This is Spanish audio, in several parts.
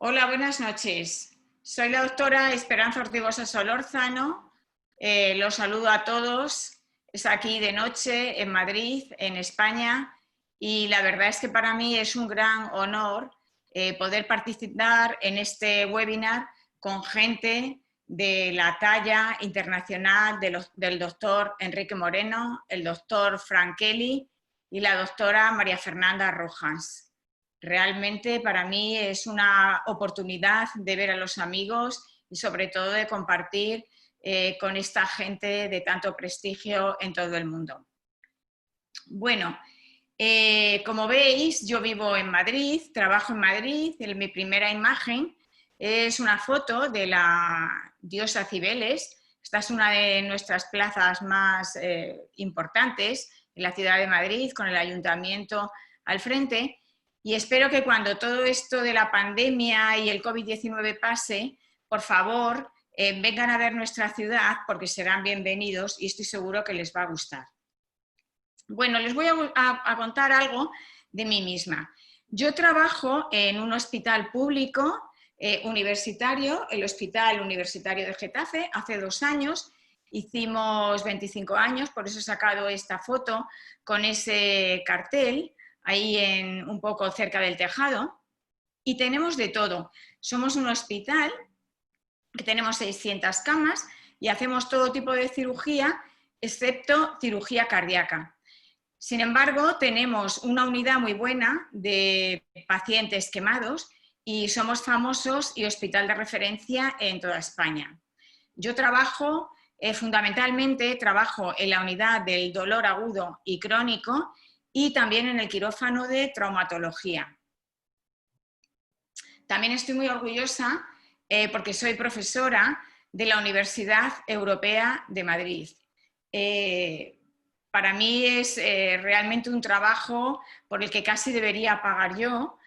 Hola, buenas noches. Soy la doctora Esperanza Ortigosa Solórzano. Los saludo a todos. Es aquí de noche en Madrid, en España, y la verdad es que para mí es un gran honor poder participar en este webinar con gente de la talla internacional del doctor Enrique Moreno, el doctor Frank Kelly y la doctora María Fernanda Rojas. Realmente para mí es una oportunidad de ver a los amigos y sobre todo de compartir con esta gente de tanto prestigio en todo el mundo. Bueno, como veis, yo vivo en Madrid, trabajo en Madrid. Mi primera imagen es una foto de la diosa Cibeles. Esta es una de nuestras plazas más importantes en la ciudad de Madrid, con el ayuntamiento al frente. Y espero que cuando todo esto de la pandemia y el COVID-19 pase, por favor, vengan a ver nuestra ciudad porque serán bienvenidos y estoy seguro que les va a gustar. Bueno, les voy a contar algo de mí misma. Yo trabajo en un hospital público universitario, el Hospital Universitario de Getafe. Hace 2 años hicimos 25 años, por eso he sacado esta foto con ese cartel ahí un poco cerca del tejado, y tenemos de todo. Somos un hospital que tenemos 600 camas y hacemos todo tipo de cirugía, excepto cirugía cardíaca. Sin embargo, tenemos una unidad muy buena de pacientes quemados y somos famosos y hospital de referencia en toda España. Yo trabajo, fundamentalmente, trabajo en la unidad del dolor agudo y crónico y también en el quirófano de traumatología. También estoy muy orgullosa porque soy profesora de la Universidad Europea de Madrid. Para mí es realmente un trabajo por el que casi debería pagar yo,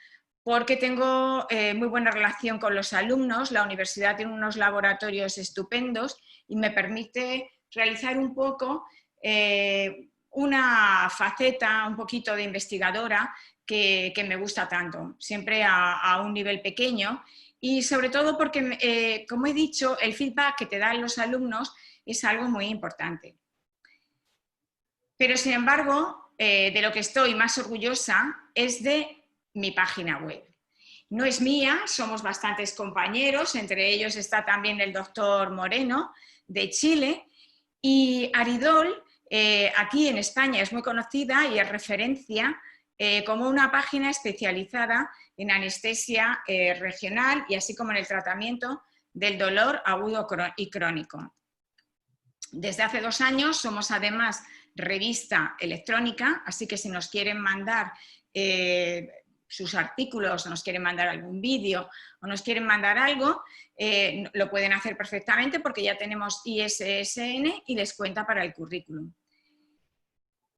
porque tengo muy buena relación con los alumnos. La universidad tiene unos laboratorios estupendos y me permite realizar un poco una faceta un poquito de investigadora que me gusta tanto, siempre a un nivel pequeño, y sobre todo porque, como he dicho, el feedback que te dan los alumnos es algo muy importante. Pero, sin embargo, de lo que estoy más orgullosa es de mi página web. No es mía, somos bastantes compañeros, entre ellos está también el doctor Moreno de Chile, y Aridol aquí en España es muy conocida y es referencia como una página especializada en anestesia regional y así como en el tratamiento del dolor agudo y crónico. Desde hace 2 años somos además revista electrónica, así que si nos quieren mandar sus artículos, o nos quieren mandar algún vídeo o nos quieren mandar algo, lo pueden hacer perfectamente porque ya tenemos ISSN y les cuenta para el currículum.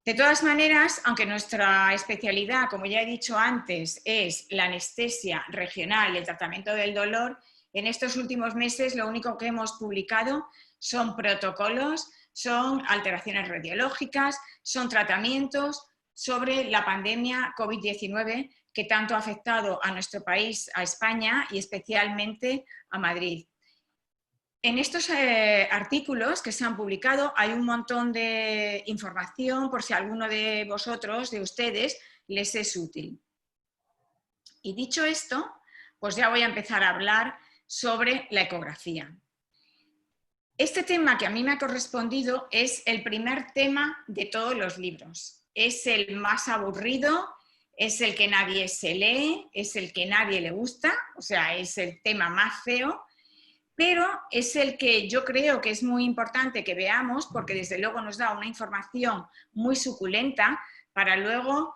De todas maneras, aunque nuestra especialidad, como ya he dicho antes, es la anestesia regional y el tratamiento del dolor, en estos últimos meses lo único que hemos publicado son protocolos, son alteraciones radiológicas, son tratamientos sobre la pandemia COVID-19 que tanto ha afectado a nuestro país, a España y especialmente a Madrid. En estos artículos que se han publicado hay un montón de información por si a alguno de vosotros, de ustedes, les es útil. Y dicho esto, pues ya voy a empezar a hablar sobre la ecografía. Este tema que a mí me ha correspondido es el primer tema de todos los libros. Es el más aburrido, es el que nadie se lee, es el que nadie le gusta, o sea, es el tema más feo, pero es el que yo creo que es muy importante que veamos porque desde luego nos da una información muy suculenta para luego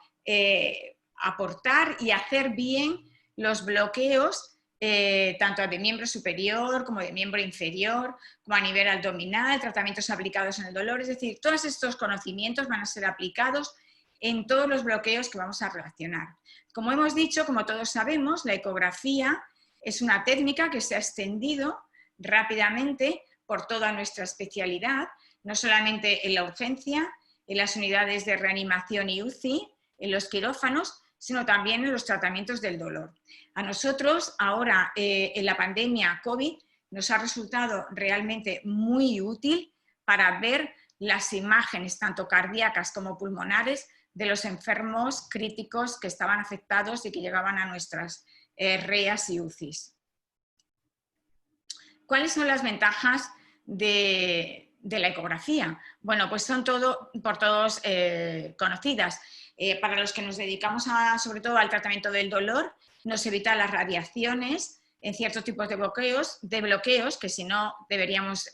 aportar y hacer bien los bloqueos tanto de miembro superior como de miembro inferior, como a nivel abdominal, tratamientos aplicados en el dolor, es decir, todos estos conocimientos van a ser aplicados en todos los bloqueos que vamos a relacionar. Como hemos dicho, como todos sabemos, la ecografía es una técnica que se ha extendido rápidamente por toda nuestra especialidad, no solamente en la urgencia, en las unidades de reanimación y UCI, en los quirófanos, sino también en los tratamientos del dolor. A nosotros ahora en la pandemia COVID nos ha resultado realmente muy útil para ver las imágenes tanto cardíacas como pulmonares de los enfermos críticos que estaban afectados y que llegaban a nuestras REAs y UCIs. ¿Cuáles son las ventajas de la ecografía? Bueno, pues son por todos conocidas. Para los que nos dedicamos sobre todo al tratamiento del dolor, nos evita las radiaciones en ciertos tipos de bloqueos que si no deberíamos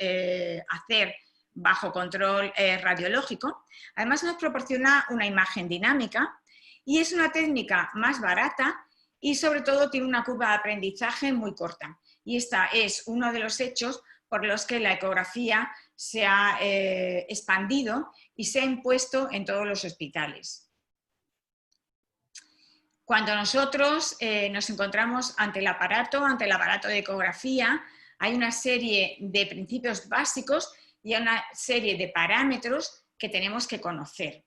hacer bajo control radiológico. Además nos proporciona una imagen dinámica y es una técnica más barata y sobre todo tiene una curva de aprendizaje muy corta. Y esta es uno de los hechos por los que la ecografía se ha expandido y se ha impuesto en todos los hospitales. Cuando nosotros nos encontramos ante el aparato de ecografía, hay una serie de principios básicos y una serie de parámetros que tenemos que conocer.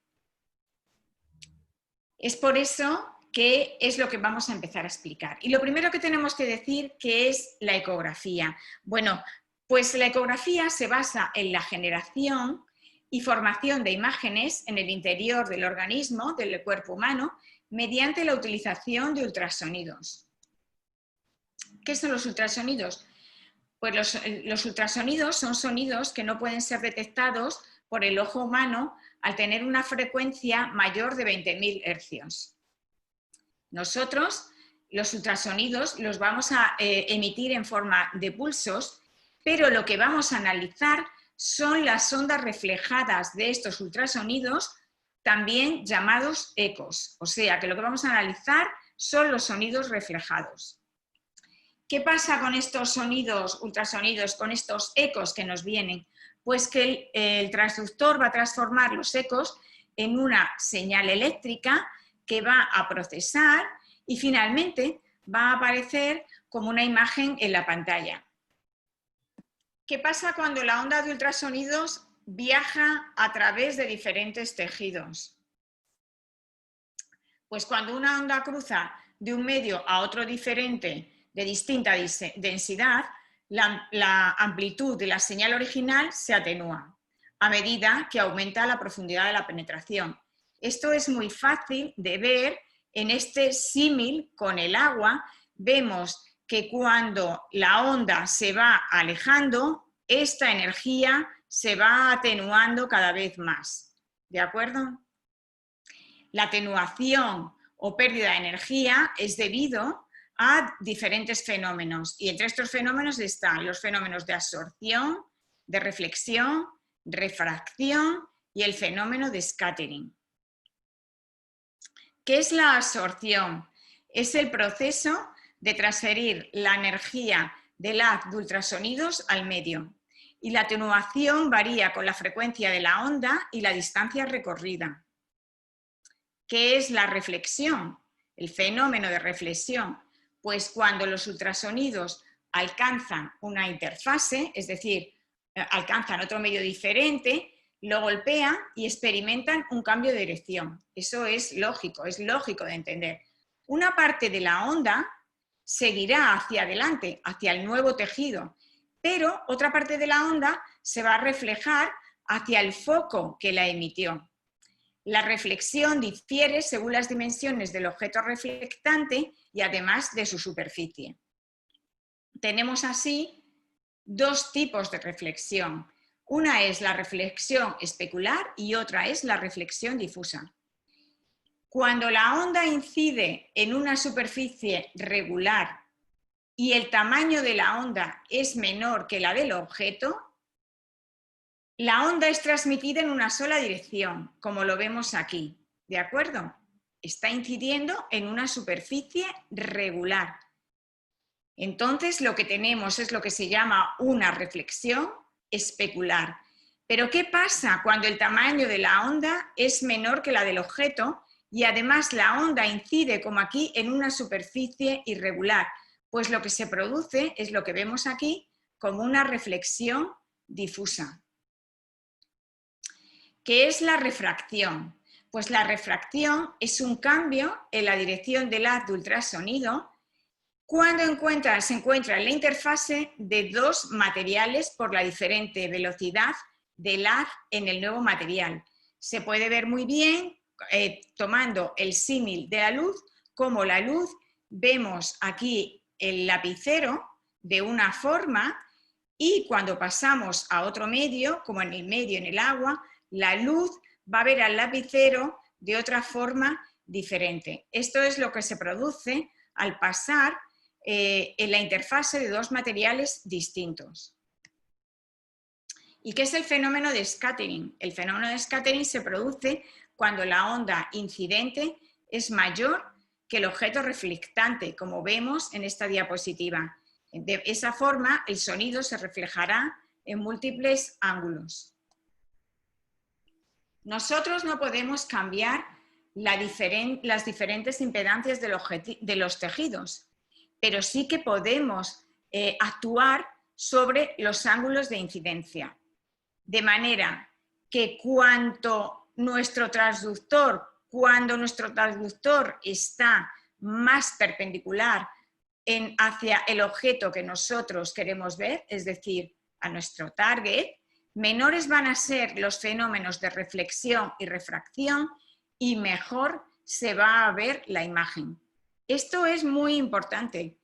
Es por eso que es lo que vamos a empezar a explicar. Y lo primero que tenemos que decir, ¿qué es la ecografía? Bueno, pues la ecografía se basa en la generación y formación de imágenes en el interior del organismo, del cuerpo humano, mediante la utilización de ultrasonidos. ¿Qué son los ultrasonidos? Pues los ultrasonidos son sonidos que no pueden ser detectados por el ojo humano al tener una frecuencia mayor de 20.000 hercios. Nosotros los ultrasonidos los vamos a emitir en forma de pulsos, pero lo que vamos a analizar son las ondas reflejadas de estos ultrasonidos, también llamados ecos. O sea, que lo que vamos a analizar son los sonidos reflejados. ¿Qué pasa con estos sonidos, ultrasonidos, con estos ecos que nos vienen? Pues que el transductor va a transformar los ecos en una señal eléctrica que va a procesar y finalmente va a aparecer como una imagen en la pantalla. ¿Qué pasa cuando la onda de ultrasonidos viaja a través de diferentes tejidos? Pues cuando una onda cruza de un medio a otro diferente, de distinta densidad, la amplitud de la señal original se atenúa a medida que aumenta la profundidad de la penetración. Esto es muy fácil de ver en este símil con el agua. Vemos que cuando la onda se va alejando, esta energía se va atenuando cada vez más. ¿De acuerdo? La atenuación o pérdida de energía es debido a diferentes fenómenos y entre estos fenómenos están los fenómenos de absorción, de reflexión, refracción y el fenómeno de scattering. ¿Qué es la absorción? Es el proceso de transferir la energía del haz de ultrasonidos al medio y la atenuación varía con la frecuencia de la onda y la distancia recorrida. ¿Qué es la reflexión? El fenómeno de reflexión. Pues cuando los ultrasonidos alcanzan una interfase, es decir, alcanzan otro medio diferente, lo golpean y experimentan un cambio de dirección. Eso es lógico de entender. Una parte de la onda seguirá hacia adelante, hacia el nuevo tejido, pero otra parte de la onda se va a reflejar hacia el foco que la emitió. La reflexión difiere según las dimensiones del objeto reflectante y además de su superficie. Tenemos así dos tipos de reflexión. Una es la reflexión especular y otra es la reflexión difusa. Cuando la onda incide en una superficie regular y el tamaño de la onda es menor que la del objeto, la onda es transmitida en una sola dirección, como lo vemos aquí, ¿de acuerdo? Está incidiendo en una superficie regular. Entonces, lo que tenemos es lo que se llama una reflexión especular. Pero, ¿qué pasa cuando el tamaño de la onda es menor que la del objeto y además la onda incide, como aquí, en una superficie irregular? Pues lo que se produce es lo que vemos aquí como una reflexión difusa. ¿Qué es la refracción? Pues la refracción es un cambio en la dirección del haz de ultrasonido cuando se encuentra en la interfase de dos materiales por la diferente velocidad del haz en el nuevo material. Se puede ver muy bien, tomando el símil de la luz, como la luz, vemos aquí el lapicero de una forma y cuando pasamos a otro medio, como en el medio, en el agua, la luz va a ver al lapicero de otra forma diferente. Esto es lo que se produce al pasar en la interfase de dos materiales distintos. ¿Y qué es el fenómeno de scattering? El fenómeno de scattering se produce cuando la onda incidente es mayor que el objeto reflectante, como vemos en esta diapositiva. De esa forma, el sonido se reflejará en múltiples ángulos. Nosotros no podemos cambiar las diferentes impedancias de los tejidos, pero sí que podemos actuar sobre los ángulos de incidencia. De manera que cuando nuestro transductor está más perpendicular hacia el objeto que nosotros queremos ver, es decir, a nuestro target, menores van a ser los fenómenos de reflexión y refracción y mejor se va a ver la imagen. Esto es muy importante.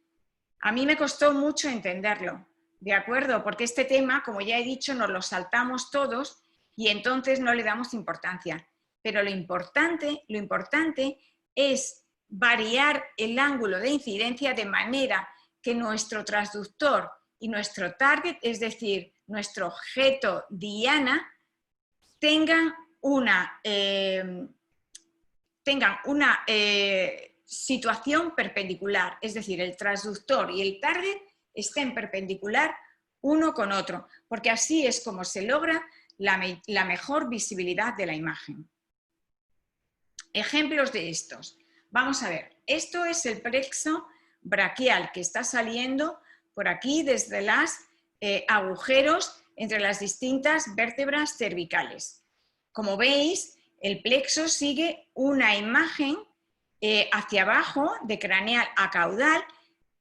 A mí me costó mucho entenderlo, ¿de acuerdo? Porque este tema, como ya he dicho, nos lo saltamos todos y entonces no le damos importancia. Pero lo importante es variar el ángulo de incidencia de manera que nuestro transductor y nuestro target, es decir, nuestro objeto diana, tengan una situación perpendicular, es decir, el transductor y el target estén perpendicular uno con otro, porque así es como se logra la mejor visibilidad de la imagen. Ejemplos de estos. Vamos a ver, esto es el plexo braquial que está saliendo por aquí desde los agujeros entre las distintas vértebras cervicales. Como veis, el plexo sigue una imagen hacia abajo, de craneal a caudal,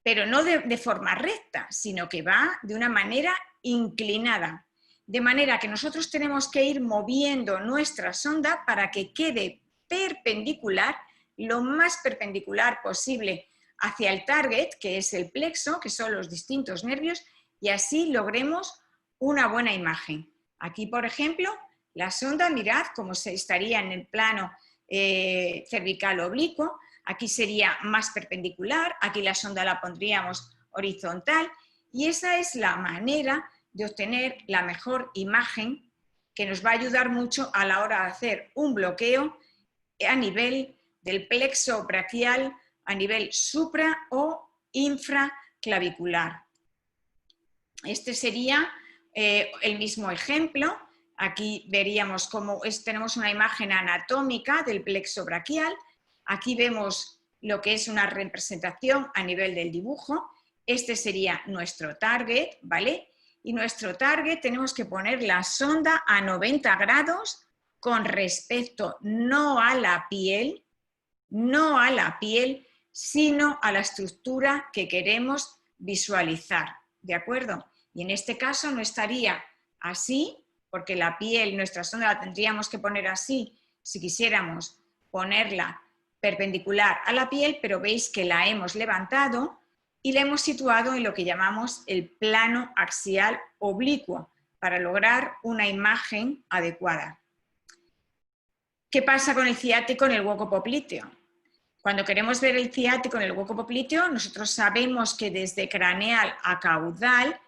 pero no de forma recta, sino que va de una manera inclinada. De manera que nosotros tenemos que ir moviendo nuestra sonda para que quede perpendicular, lo más perpendicular posible hacia el target, que es el plexo, que son los distintos nervios, y así logremos una buena imagen. Aquí, por ejemplo, la sonda, mirad cómo se estaría en el plano cervical oblicuo, aquí sería más perpendicular, aquí la sonda la pondríamos horizontal, y esa es la manera de obtener la mejor imagen que nos va a ayudar mucho a la hora de hacer un bloqueo a nivel del plexo braquial, a nivel supra o infraclavicular. Este sería el mismo ejemplo. Aquí veríamos cómo tenemos una imagen anatómica del plexo braquial. Aquí vemos lo que es una representación a nivel del dibujo. Este sería nuestro target, ¿vale? Y nuestro target tenemos que poner la sonda a 90 grados con respecto no a la piel, sino a la estructura que queremos visualizar, ¿de acuerdo? Y en este caso no estaría así, porque la piel, nuestra sonda la tendríamos que poner así si quisiéramos ponerla perpendicular a la piel, pero veis que la hemos levantado y la hemos situado en lo que llamamos el plano axial oblicuo para lograr una imagen adecuada. ¿Qué pasa con el ciático en el hueco popliteo? Cuando queremos ver el ciático en el hueco popliteo, nosotros sabemos que desde craneal a caudal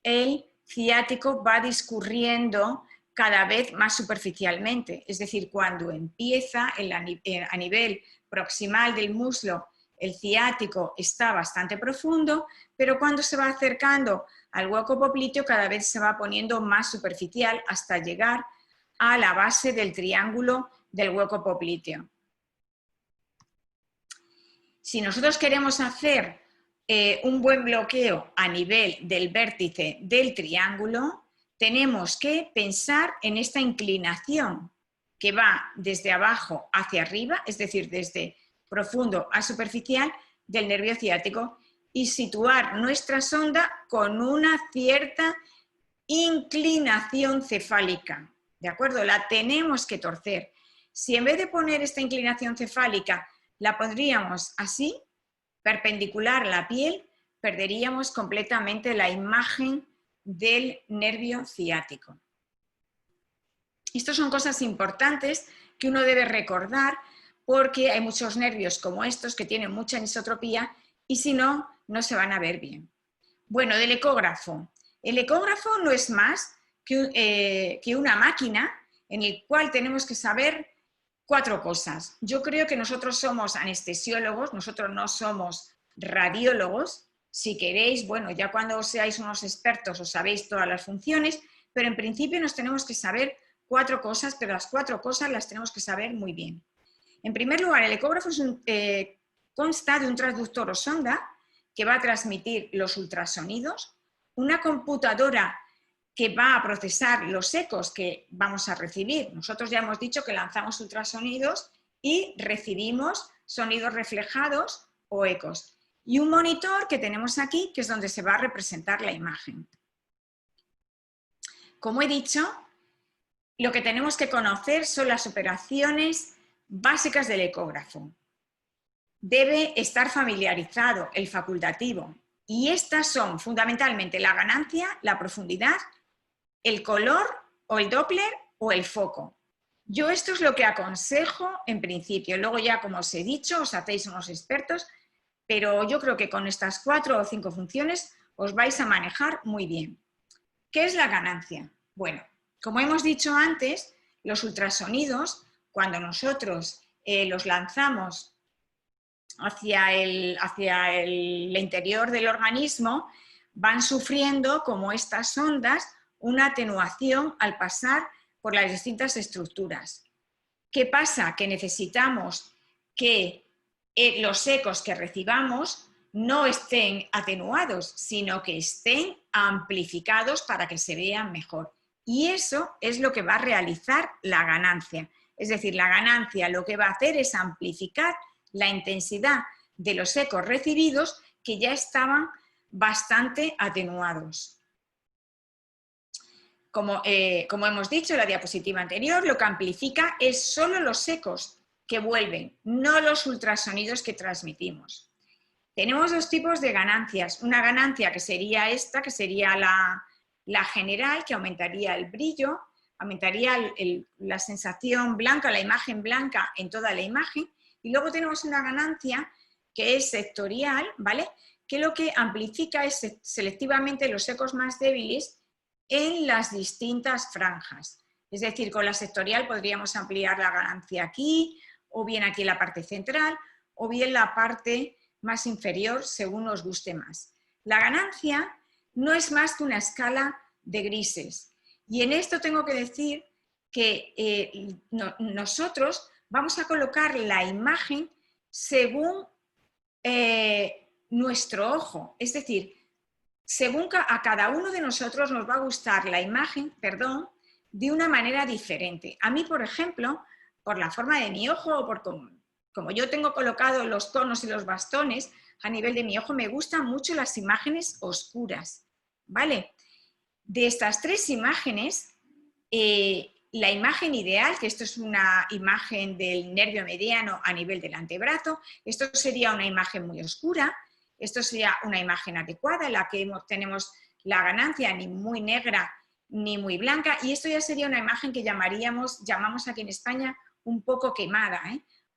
el ciático va discurriendo cada vez más superficialmente, es decir, cuando empieza a nivel proximal del muslo, el ciático está bastante profundo, pero cuando se va acercando al hueco popliteo cada vez se va poniendo más superficial hasta llegar a la base del triángulo del hueco popliteo. Si nosotros queremos hacer un buen bloqueo a nivel del vértice del triángulo, tenemos que pensar en esta inclinación que va desde abajo hacia arriba, es decir, desde profundo a superficial del nervio ciático, y situar nuestra sonda con una cierta inclinación cefálica, ¿de acuerdo? La tenemos que torcer. Si en vez de poner esta inclinación cefálica la pondríamos así, perpendicular a la piel, perderíamos completamente la imagen del nervio ciático. Estas son cosas importantes que uno debe recordar porque hay muchos nervios como estos que tienen mucha anisotropía y si no, no se van a ver bien. Bueno, del ecógrafo. El ecógrafo no es más que una máquina en la cual tenemos que saber 4 cosas. Yo creo que nosotros somos anestesiólogos, nosotros no somos radiólogos. Si queréis, bueno, ya cuando seáis unos expertos os sabéis todas las funciones, pero en principio nos tenemos que saber 4 cosas, pero las 4 cosas las tenemos que saber muy bien. En primer lugar, el ecógrafo consta de un transductor o sonda que va a transmitir los ultrasonidos, una computadora que va a procesar los ecos que vamos a recibir. Nosotros ya hemos dicho que lanzamos ultrasonidos y recibimos sonidos reflejados o ecos. Y un monitor que tenemos aquí, que es donde se va a representar la imagen. Como he dicho, lo que tenemos que conocer son las operaciones básicas del ecógrafo. Debe estar familiarizado el facultativo y estas son fundamentalmente la ganancia, la profundidad, el color o el Doppler o el foco. Yo esto es lo que aconsejo en principio, luego ya como os he dicho os hacéis unos expertos, pero yo creo que con estas 4 o 5 funciones os vais a manejar muy bien. ¿Qué es la ganancia? Bueno, como hemos dicho antes, los ultrasonidos, cuando nosotros los lanzamos hacia el interior del organismo, van sufriendo, como estas ondas, una atenuación al pasar por las distintas estructuras. ¿Qué pasa? Que necesitamos que los ecos que recibamos no estén atenuados, sino que estén amplificados para que se vean mejor. Y eso es lo que va a realizar la ganancia. Es decir, la ganancia lo que va a hacer es amplificar la intensidad de los ecos recibidos que ya estaban bastante atenuados. Como hemos dicho en la diapositiva anterior, lo que amplifica es solo los ecos que vuelven, no los ultrasonidos que transmitimos. Tenemos 2 tipos de ganancias. Una ganancia que sería esta, que sería la general, que aumentaría el brillo, aumentaría la sensación blanca, la imagen blanca en toda la imagen. Y luego tenemos una ganancia que es sectorial, ¿vale? Que lo que amplifica es selectivamente los ecos más débiles en las distintas franjas. Es decir, con la sectorial podríamos ampliar la ganancia aquí, o bien aquí en la parte central, o bien la parte más inferior, según os guste más. La ganancia no es más que una escala de grises. Y en esto tengo que decir que nosotros vamos a colocar la imagen según nuestro ojo. Es decir, según a cada uno de nosotros nos va a gustar la imagen, de una manera diferente. A mí, por ejemplo, por la forma de mi ojo, o por como yo tengo colocados los conos y los bastones, a nivel de mi ojo me gustan mucho las imágenes oscuras, ¿vale? De estas 3 imágenes, la imagen ideal, que esto es una imagen del nervio mediano a nivel del antebrazo, esto sería una imagen muy oscura, esto sería una imagen adecuada en la que tenemos la ganancia ni muy negra ni muy blanca, y esto ya sería una imagen que llamamos aquí en España un poco quemada,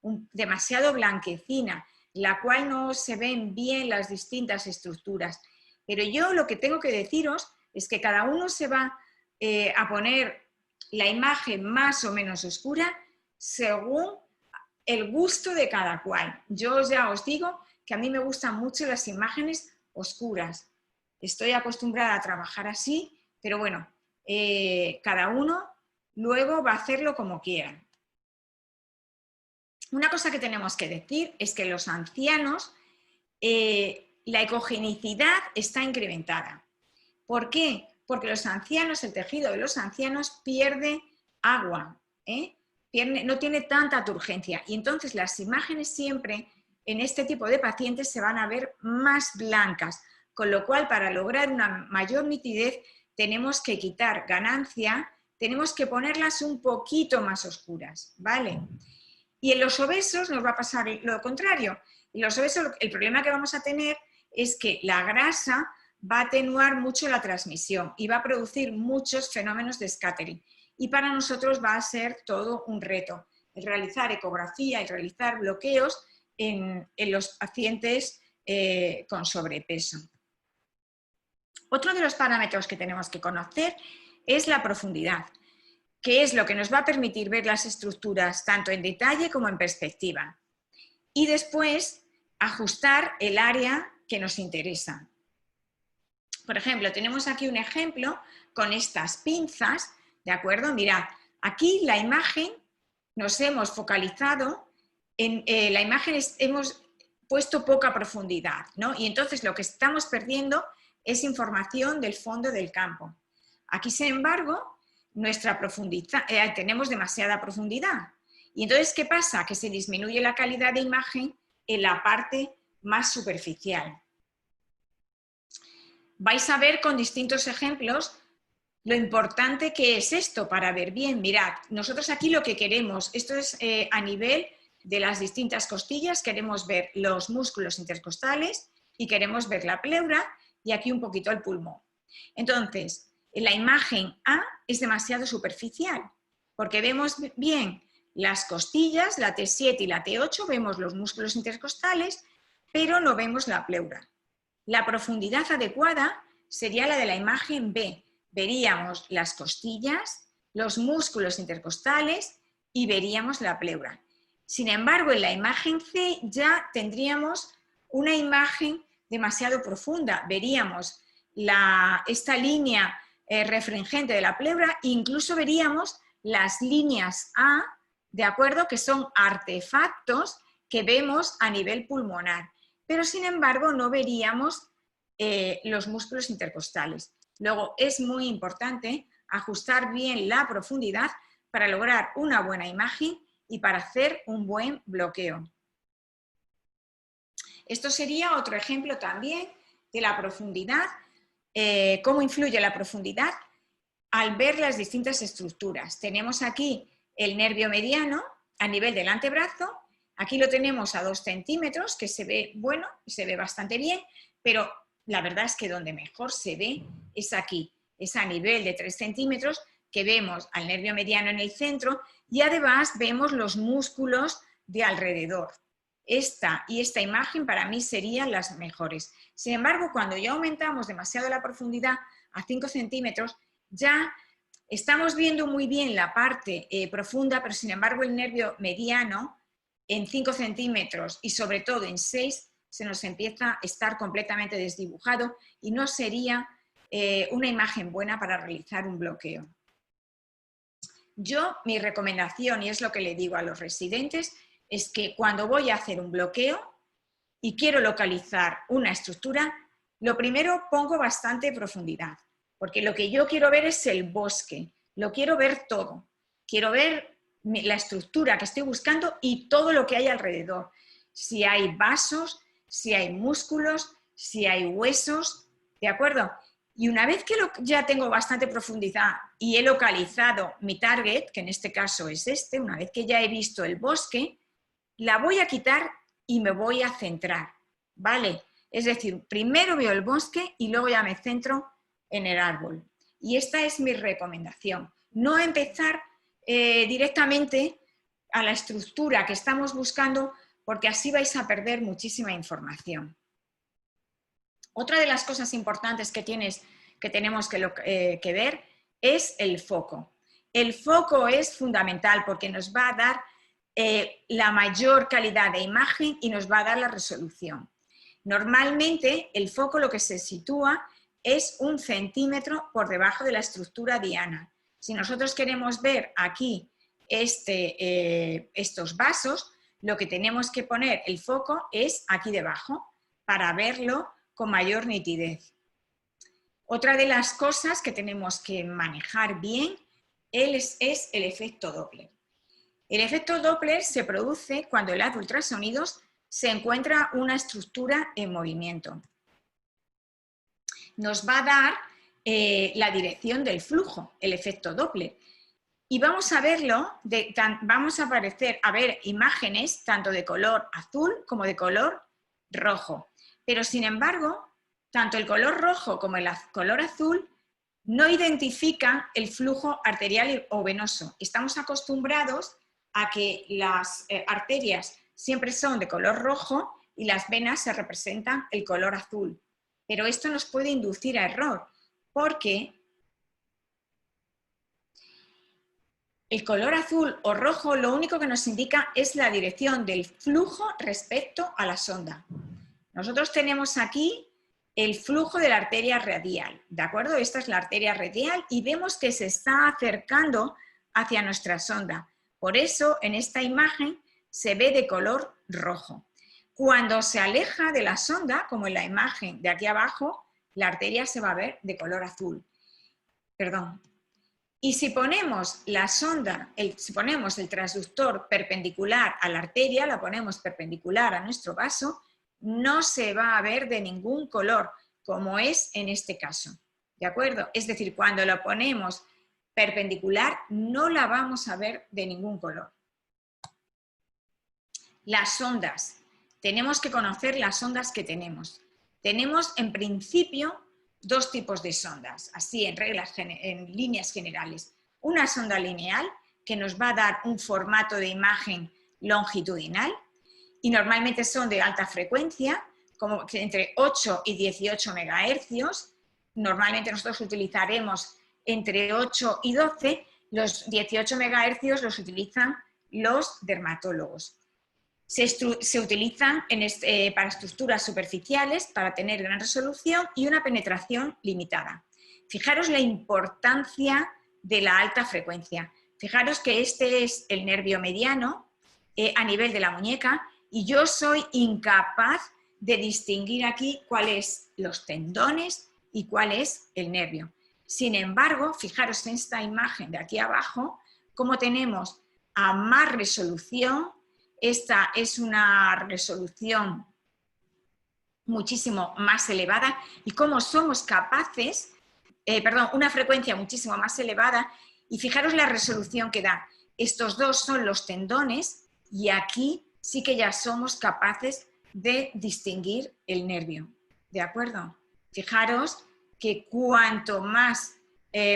demasiado blanquecina, la cual no se ven bien las distintas estructuras. Pero yo lo que tengo que deciros es que cada uno se va a poner la imagen más o menos oscura según el gusto de cada cual. Yo ya os digo que a mí me gustan mucho las imágenes oscuras. Estoy acostumbrada a trabajar así, pero bueno, cada uno luego va a hacerlo como quiera. Una cosa que tenemos que decir es que los ancianos, la ecogenicidad está incrementada. ¿Por qué? Porque los ancianos, el tejido de los ancianos pierde agua, no tiene tanta turgencia y entonces las imágenes siempre en este tipo de pacientes se van a ver más blancas, con lo cual para lograr una mayor nitidez tenemos que quitar ganancia, tenemos que ponerlas un poquito más oscuras, ¿vale? Y en los obesos nos va a pasar lo contrario. En los obesos el problema que vamos a tener es que la grasa va a atenuar mucho la transmisión y va a producir muchos fenómenos de scattering. Y para nosotros va a ser todo un reto el realizar ecografía y realizar bloqueos en los pacientes con sobrepeso. Otro de los parámetros que tenemos que conocer es la profundidad, que es lo que nos va a permitir ver las estructuras tanto en detalle como en perspectiva. Y después ajustar el área que nos interesa. Por ejemplo, tenemos aquí un ejemplo con estas pinzas, ¿de acuerdo? Mirad, aquí la imagen nos hemos focalizado, en la imagen hemos puesto poca profundidad, ¿no? Y entonces lo que estamos perdiendo es información del fondo del campo. Aquí, sin embargo, nuestra profundidad, tenemos demasiada profundidad. Y entonces, ¿qué pasa? Que se disminuye la calidad de imagen en la parte más superficial. Vais a ver con distintos ejemplos lo importante que es esto para ver bien. Mirad, nosotros aquí lo que queremos, esto es a nivel de las distintas costillas, queremos ver los músculos intercostales y queremos ver la pleura y aquí un poquito el pulmón. Entonces, la imagen A es demasiado superficial porque vemos bien las costillas, la T7 y la T8, vemos los músculos intercostales, pero no vemos la pleura. La profundidad adecuada sería la de la imagen B. Veríamos las costillas, los músculos intercostales y veríamos la pleura. Sin embargo, en la imagen C ya tendríamos una imagen demasiado profunda. Veríamos esta línea refringente de la pleura e incluso veríamos las líneas A, ¿de acuerdo? Que son artefactos que vemos a nivel pulmonar. Pero sin embargo no veríamos los músculos intercostales. Luego es muy importante ajustar bien la profundidad para lograr una buena imagen y para hacer un buen bloqueo. Esto sería otro ejemplo también de la profundidad, cómo influye la profundidad al ver las distintas estructuras. Tenemos aquí el nervio mediano a nivel del antebrazo. Aquí lo tenemos a 2 centímetros, que se ve, bueno, se ve bastante bien, pero la verdad es que donde mejor se ve es aquí, es a nivel de 3 centímetros, que vemos al nervio mediano en el centro y además vemos los músculos de alrededor. Esta y esta imagen para mí serían las mejores. Sin embargo, cuando ya aumentamos demasiado la profundidad a 5 centímetros, ya estamos viendo muy bien la parte profunda, pero sin embargo el nervio mediano en 5 centímetros y sobre todo en 6 se nos empieza a estar completamente desdibujado y no sería una imagen buena para realizar un bloqueo. Yo, mi recomendación, y es lo que le digo a los residentes, es que cuando voy a hacer un bloqueo y quiero localizar una estructura, lo primero pongo bastante profundidad, porque lo que yo quiero ver es el bosque, lo quiero ver todo, quiero ver la estructura que estoy buscando y todo lo que hay alrededor, si hay vasos, si hay músculos, si hay huesos, ¿de acuerdo? Y una vez que ya tengo bastante profundidad y he localizado mi target, que en este caso es este, una vez que ya he visto el bosque, la voy a quitar y me voy a centrar, ¿vale? Es decir, primero veo el bosque y luego ya me centro en el árbol. Y esta es mi recomendación. No empezar directamente a la estructura que estamos buscando porque así vais a perder muchísima información. Otra de las cosas importantes que tenemos que ver es el foco. El foco es fundamental porque nos va a dar la mayor calidad de imagen y nos va a dar la resolución. Normalmente el foco lo que se sitúa es 1 centímetro por debajo de la estructura diana. Si nosotros queremos ver aquí estos vasos, lo que tenemos que poner el foco es aquí debajo para verlo con mayor nitidez. Otra de las cosas que tenemos que manejar bien es el efecto Doppler. El efecto Doppler se produce cuando el haz de ultrasonidos se encuentra una estructura en movimiento. Nos va a dar la dirección del flujo, el efecto Doppler. Y vamos a verlo, vamos a ver imágenes tanto de color azul como de color rojo. Pero sin embargo, tanto el color rojo como el color azul no identifican el flujo arterial o venoso. Estamos acostumbrados a que las arterias siempre son de color rojo y las venas se representan el color azul. Pero esto nos puede inducir a error, porque el color azul o rojo lo único que nos indica es la dirección del flujo respecto a la sonda. Nosotros tenemos aquí el flujo de la arteria radial, ¿de acuerdo? Esta es la arteria radial y vemos que se está acercando hacia nuestra sonda. Por eso en esta imagen se ve de color rojo. Cuando se aleja de la sonda, como en la imagen de aquí abajo, la arteria se va a ver de color azul. Perdón. Y si ponemos la sonda, si ponemos el transductor perpendicular a la arteria, la ponemos perpendicular a nuestro vaso, no se va a ver de ningún color, como es en este caso. ¿De acuerdo? Es decir, cuando lo ponemos perpendicular, no la vamos a ver de ningún color. Las sondas. Tenemos que conocer las sondas que tenemos. Tenemos, en principio, dos tipos de sondas, así en líneas generales. Una sonda lineal, que nos va a dar un formato de imagen longitudinal, y normalmente son de alta frecuencia, como entre 8 y 18 MHz. Normalmente nosotros utilizaremos entre 8 y 12, los 18 MHz los utilizan los dermatólogos. Se utilizan para estructuras superficiales para tener gran resolución y una penetración limitada. Fijaros la importancia de la alta frecuencia. Fijaros que este es el nervio mediano a nivel de la muñeca y yo soy incapaz de distinguir aquí cuáles son los tendones y cuál es el nervio. Sin embargo, fijaros en esta imagen de aquí abajo, cómo tenemos a más resolución. Esta es una resolución muchísimo más elevada y cómo somos capaces, una frecuencia muchísimo más elevada, y fijaros la resolución que da. Estos dos son los tendones y aquí sí que ya somos capaces de distinguir el nervio. ¿De acuerdo? Fijaros que cuanto más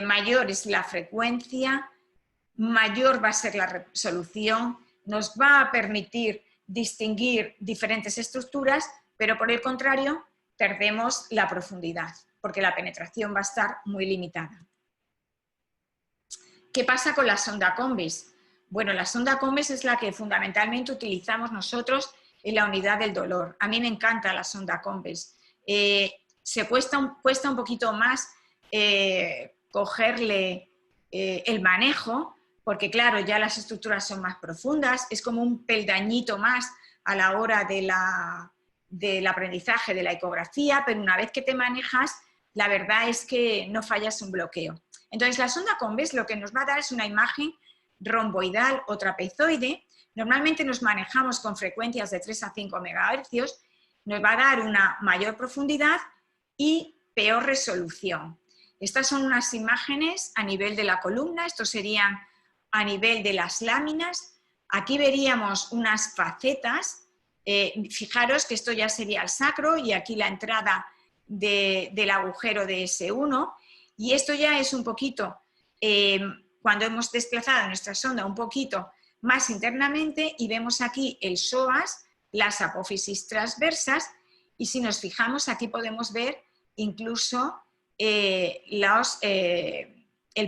mayor es la frecuencia, mayor va a ser la resolución, nos va a permitir distinguir diferentes estructuras, pero por el contrario perdemos la profundidad, porque la penetración va a estar muy limitada. ¿Qué pasa con la sonda Convex? Bueno, la sonda Convex es la que fundamentalmente utilizamos nosotros en la unidad del dolor. A mí me encanta la sonda Convex. Cuesta un poquito más cogerle el manejo, porque claro, ya las estructuras son más profundas, es como un peldañito más a la hora del aprendizaje de la ecografía, pero una vez que te manejas, la verdad es que no fallas un bloqueo. Entonces, la sonda Convex lo que nos va a dar es una imagen romboidal o trapezoide. Normalmente nos manejamos con frecuencias de 3 a 5 MHz, nos va a dar una mayor profundidad y peor resolución. Estas son unas imágenes a nivel de la columna, estos serían a nivel de las láminas. Aquí veríamos unas facetas, fijaros que esto ya sería el sacro y aquí la entrada del agujero de S1, y esto ya es un poquito, cuando hemos desplazado nuestra sonda un poquito más internamente, y vemos aquí el psoas, las apófisis transversas, y si nos fijamos aquí podemos ver incluso el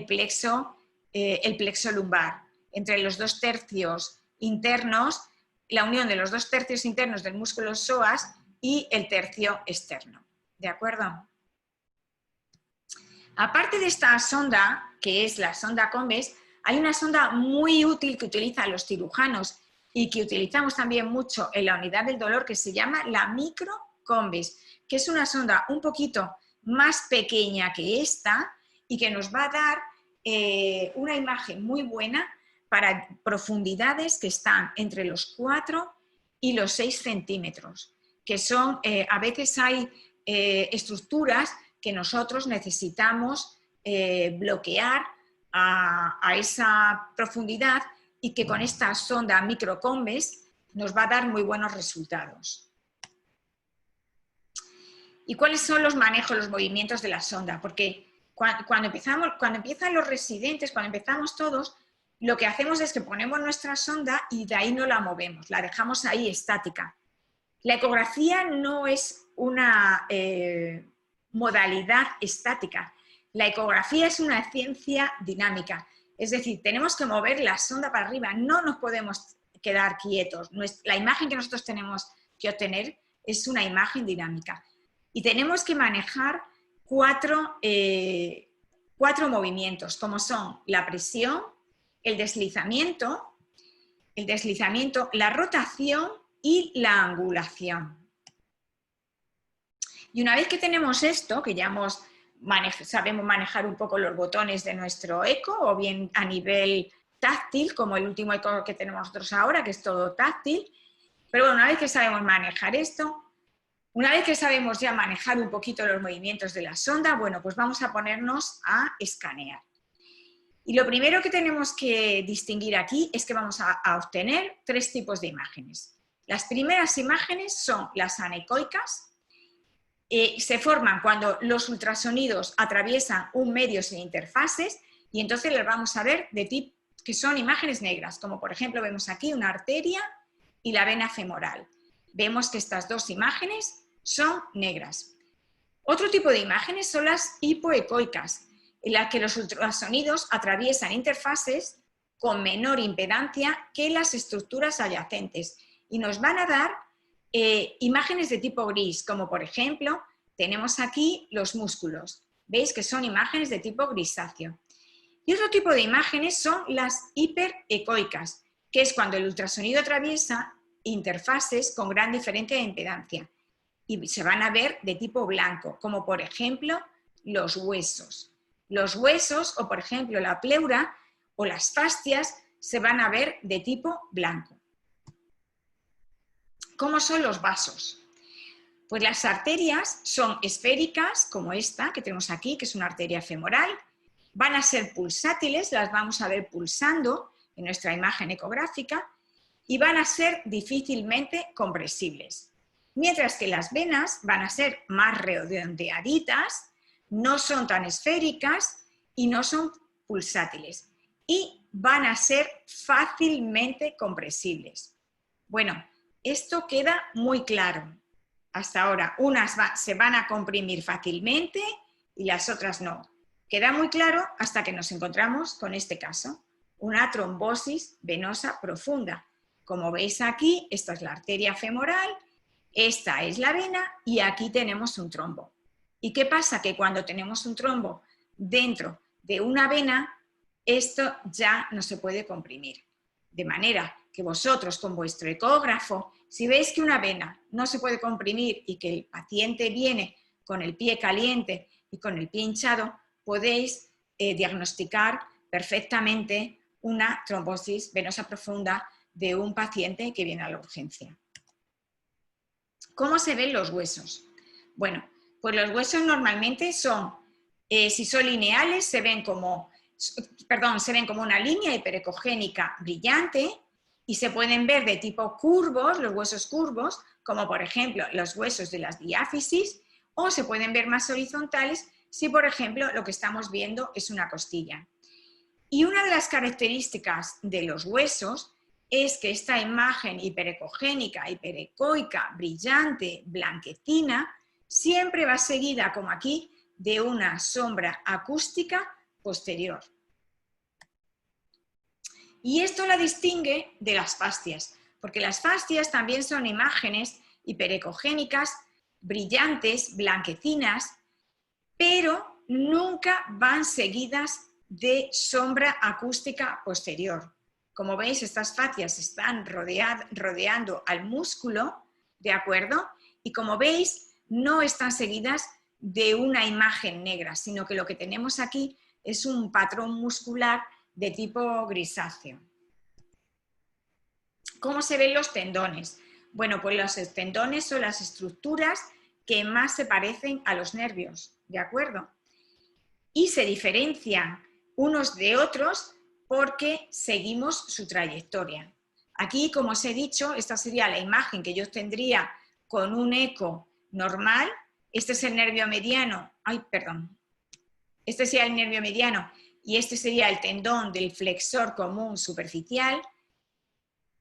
plexo lumbar. Entre los 2 tercios internos, la unión de los 2 tercios internos del músculo psoas y el tercio externo. ¿De acuerdo? Aparte de esta sonda, que es la sonda Convex, hay una sonda muy útil que utilizan los cirujanos y que utilizamos también mucho en la unidad del dolor, que se llama la micro Convex, que es una sonda un poquito más pequeña que esta y que nos va a dar una imagen muy buena para profundidades que están entre los 4 y los 6 centímetros, que son, a veces hay estructuras que nosotros necesitamos bloquear a esa profundidad y que con esta sonda microconvex nos va a dar muy buenos resultados. ¿Y cuáles son los manejos, los movimientos de la sonda? Porque cuando empiezan los residentes, cuando empezamos todos, lo que hacemos es que ponemos nuestra sonda y de ahí no la movemos, la dejamos ahí estática. La ecografía no es una modalidad estática. La ecografía es una ciencia dinámica. Es decir, tenemos que mover la sonda para arriba, no nos podemos quedar quietos. La imagen que nosotros tenemos que obtener es una imagen dinámica. Y tenemos que manejar cuatro movimientos, como son la presión, el deslizamiento, la rotación y la angulación. Y una vez que tenemos esto, que ya sabemos manejar un poco los botones de nuestro eco, o bien a nivel táctil, como el último eco que tenemos nosotros ahora, que es todo táctil, pero bueno, una vez que sabemos manejar esto, una vez que sabemos ya manejar un poquito los movimientos de la sonda, bueno, pues vamos a ponernos a escanear. Y lo primero que tenemos que distinguir aquí es que vamos a obtener 3 tipos de imágenes. Las primeras imágenes son las anecoicas. Se forman cuando los ultrasonidos atraviesan un medio sin interfaces y entonces las vamos a ver de tipo que son imágenes negras, como por ejemplo vemos aquí una arteria y la vena femoral. Vemos que estas 2 imágenes son negras. Otro tipo de imágenes son las hipoecoicas, en las que los ultrasonidos atraviesan interfaces con menor impedancia que las estructuras adyacentes y nos van a dar imágenes de tipo gris, como por ejemplo tenemos aquí los músculos. Veis que son imágenes de tipo grisáceo. Y otro tipo de imágenes son las hiperecoicas, que es cuando el ultrasonido atraviesa interfaces con gran diferencia de impedancia y se van a ver de tipo blanco, como por ejemplo los huesos. Los huesos o por ejemplo la pleura o las fascias se van a ver de tipo blanco. ¿Cómo son los vasos? Pues las arterias son esféricas, como esta que tenemos aquí, que es una arteria femoral. Van a ser pulsátiles, las vamos a ver pulsando en nuestra imagen ecográfica y van a ser difícilmente compresibles. Mientras que las venas van a ser más redondeaditas, no son tan esféricas y no son pulsátiles. Y van a ser fácilmente compresibles. Bueno, esto queda muy claro. Hasta ahora, unas se van a comprimir fácilmente y las otras no. Queda muy claro hasta que nos encontramos con este caso, una trombosis venosa profunda. Como veis aquí, esta es la arteria femoral, esta es la vena y aquí tenemos un trombo. ¿Y qué pasa? Que cuando tenemos un trombo dentro de una vena, esto ya no se puede comprimir. De manera que vosotros con vuestro ecógrafo, si veis que una vena no se puede comprimir y que el paciente viene con el pie caliente y con el pie hinchado, podéis diagnosticar perfectamente una trombosis venosa profunda de un paciente que viene a la urgencia. ¿Cómo se ven los huesos? Bueno, pues los huesos normalmente son, si son lineales, se ven como una línea hiperecogénica brillante y se pueden ver de tipo curvos, los huesos curvos, como por ejemplo los huesos de las diáfisis, o se pueden ver más horizontales si, por ejemplo, lo que estamos viendo es una costilla. Y una de las características de los huesos es que esta imagen hiperecogénica, hiperecoica, brillante, blanquecina, siempre va seguida, como aquí, de una sombra acústica posterior. Y esto la distingue de las fascias, porque las fascias también son imágenes hiperecogénicas, brillantes, blanquecinas, pero nunca van seguidas de sombra acústica posterior. Como veis, estas fascias están rodeando al músculo, ¿de acuerdo? Y como veis, no están seguidas de una imagen negra, sino que lo que tenemos aquí es un patrón muscular de tipo grisáceo. ¿Cómo se ven los tendones? Bueno, pues los tendones son las estructuras que más se parecen a los nervios, ¿de acuerdo? Y se diferencian unos de otros porque seguimos su trayectoria. Aquí, como os he dicho, esta sería la imagen que yo tendría con un eco normal. Este es el nervio mediano. Ay, perdón. Este sería el nervio mediano y este sería el tendón del flexor común superficial.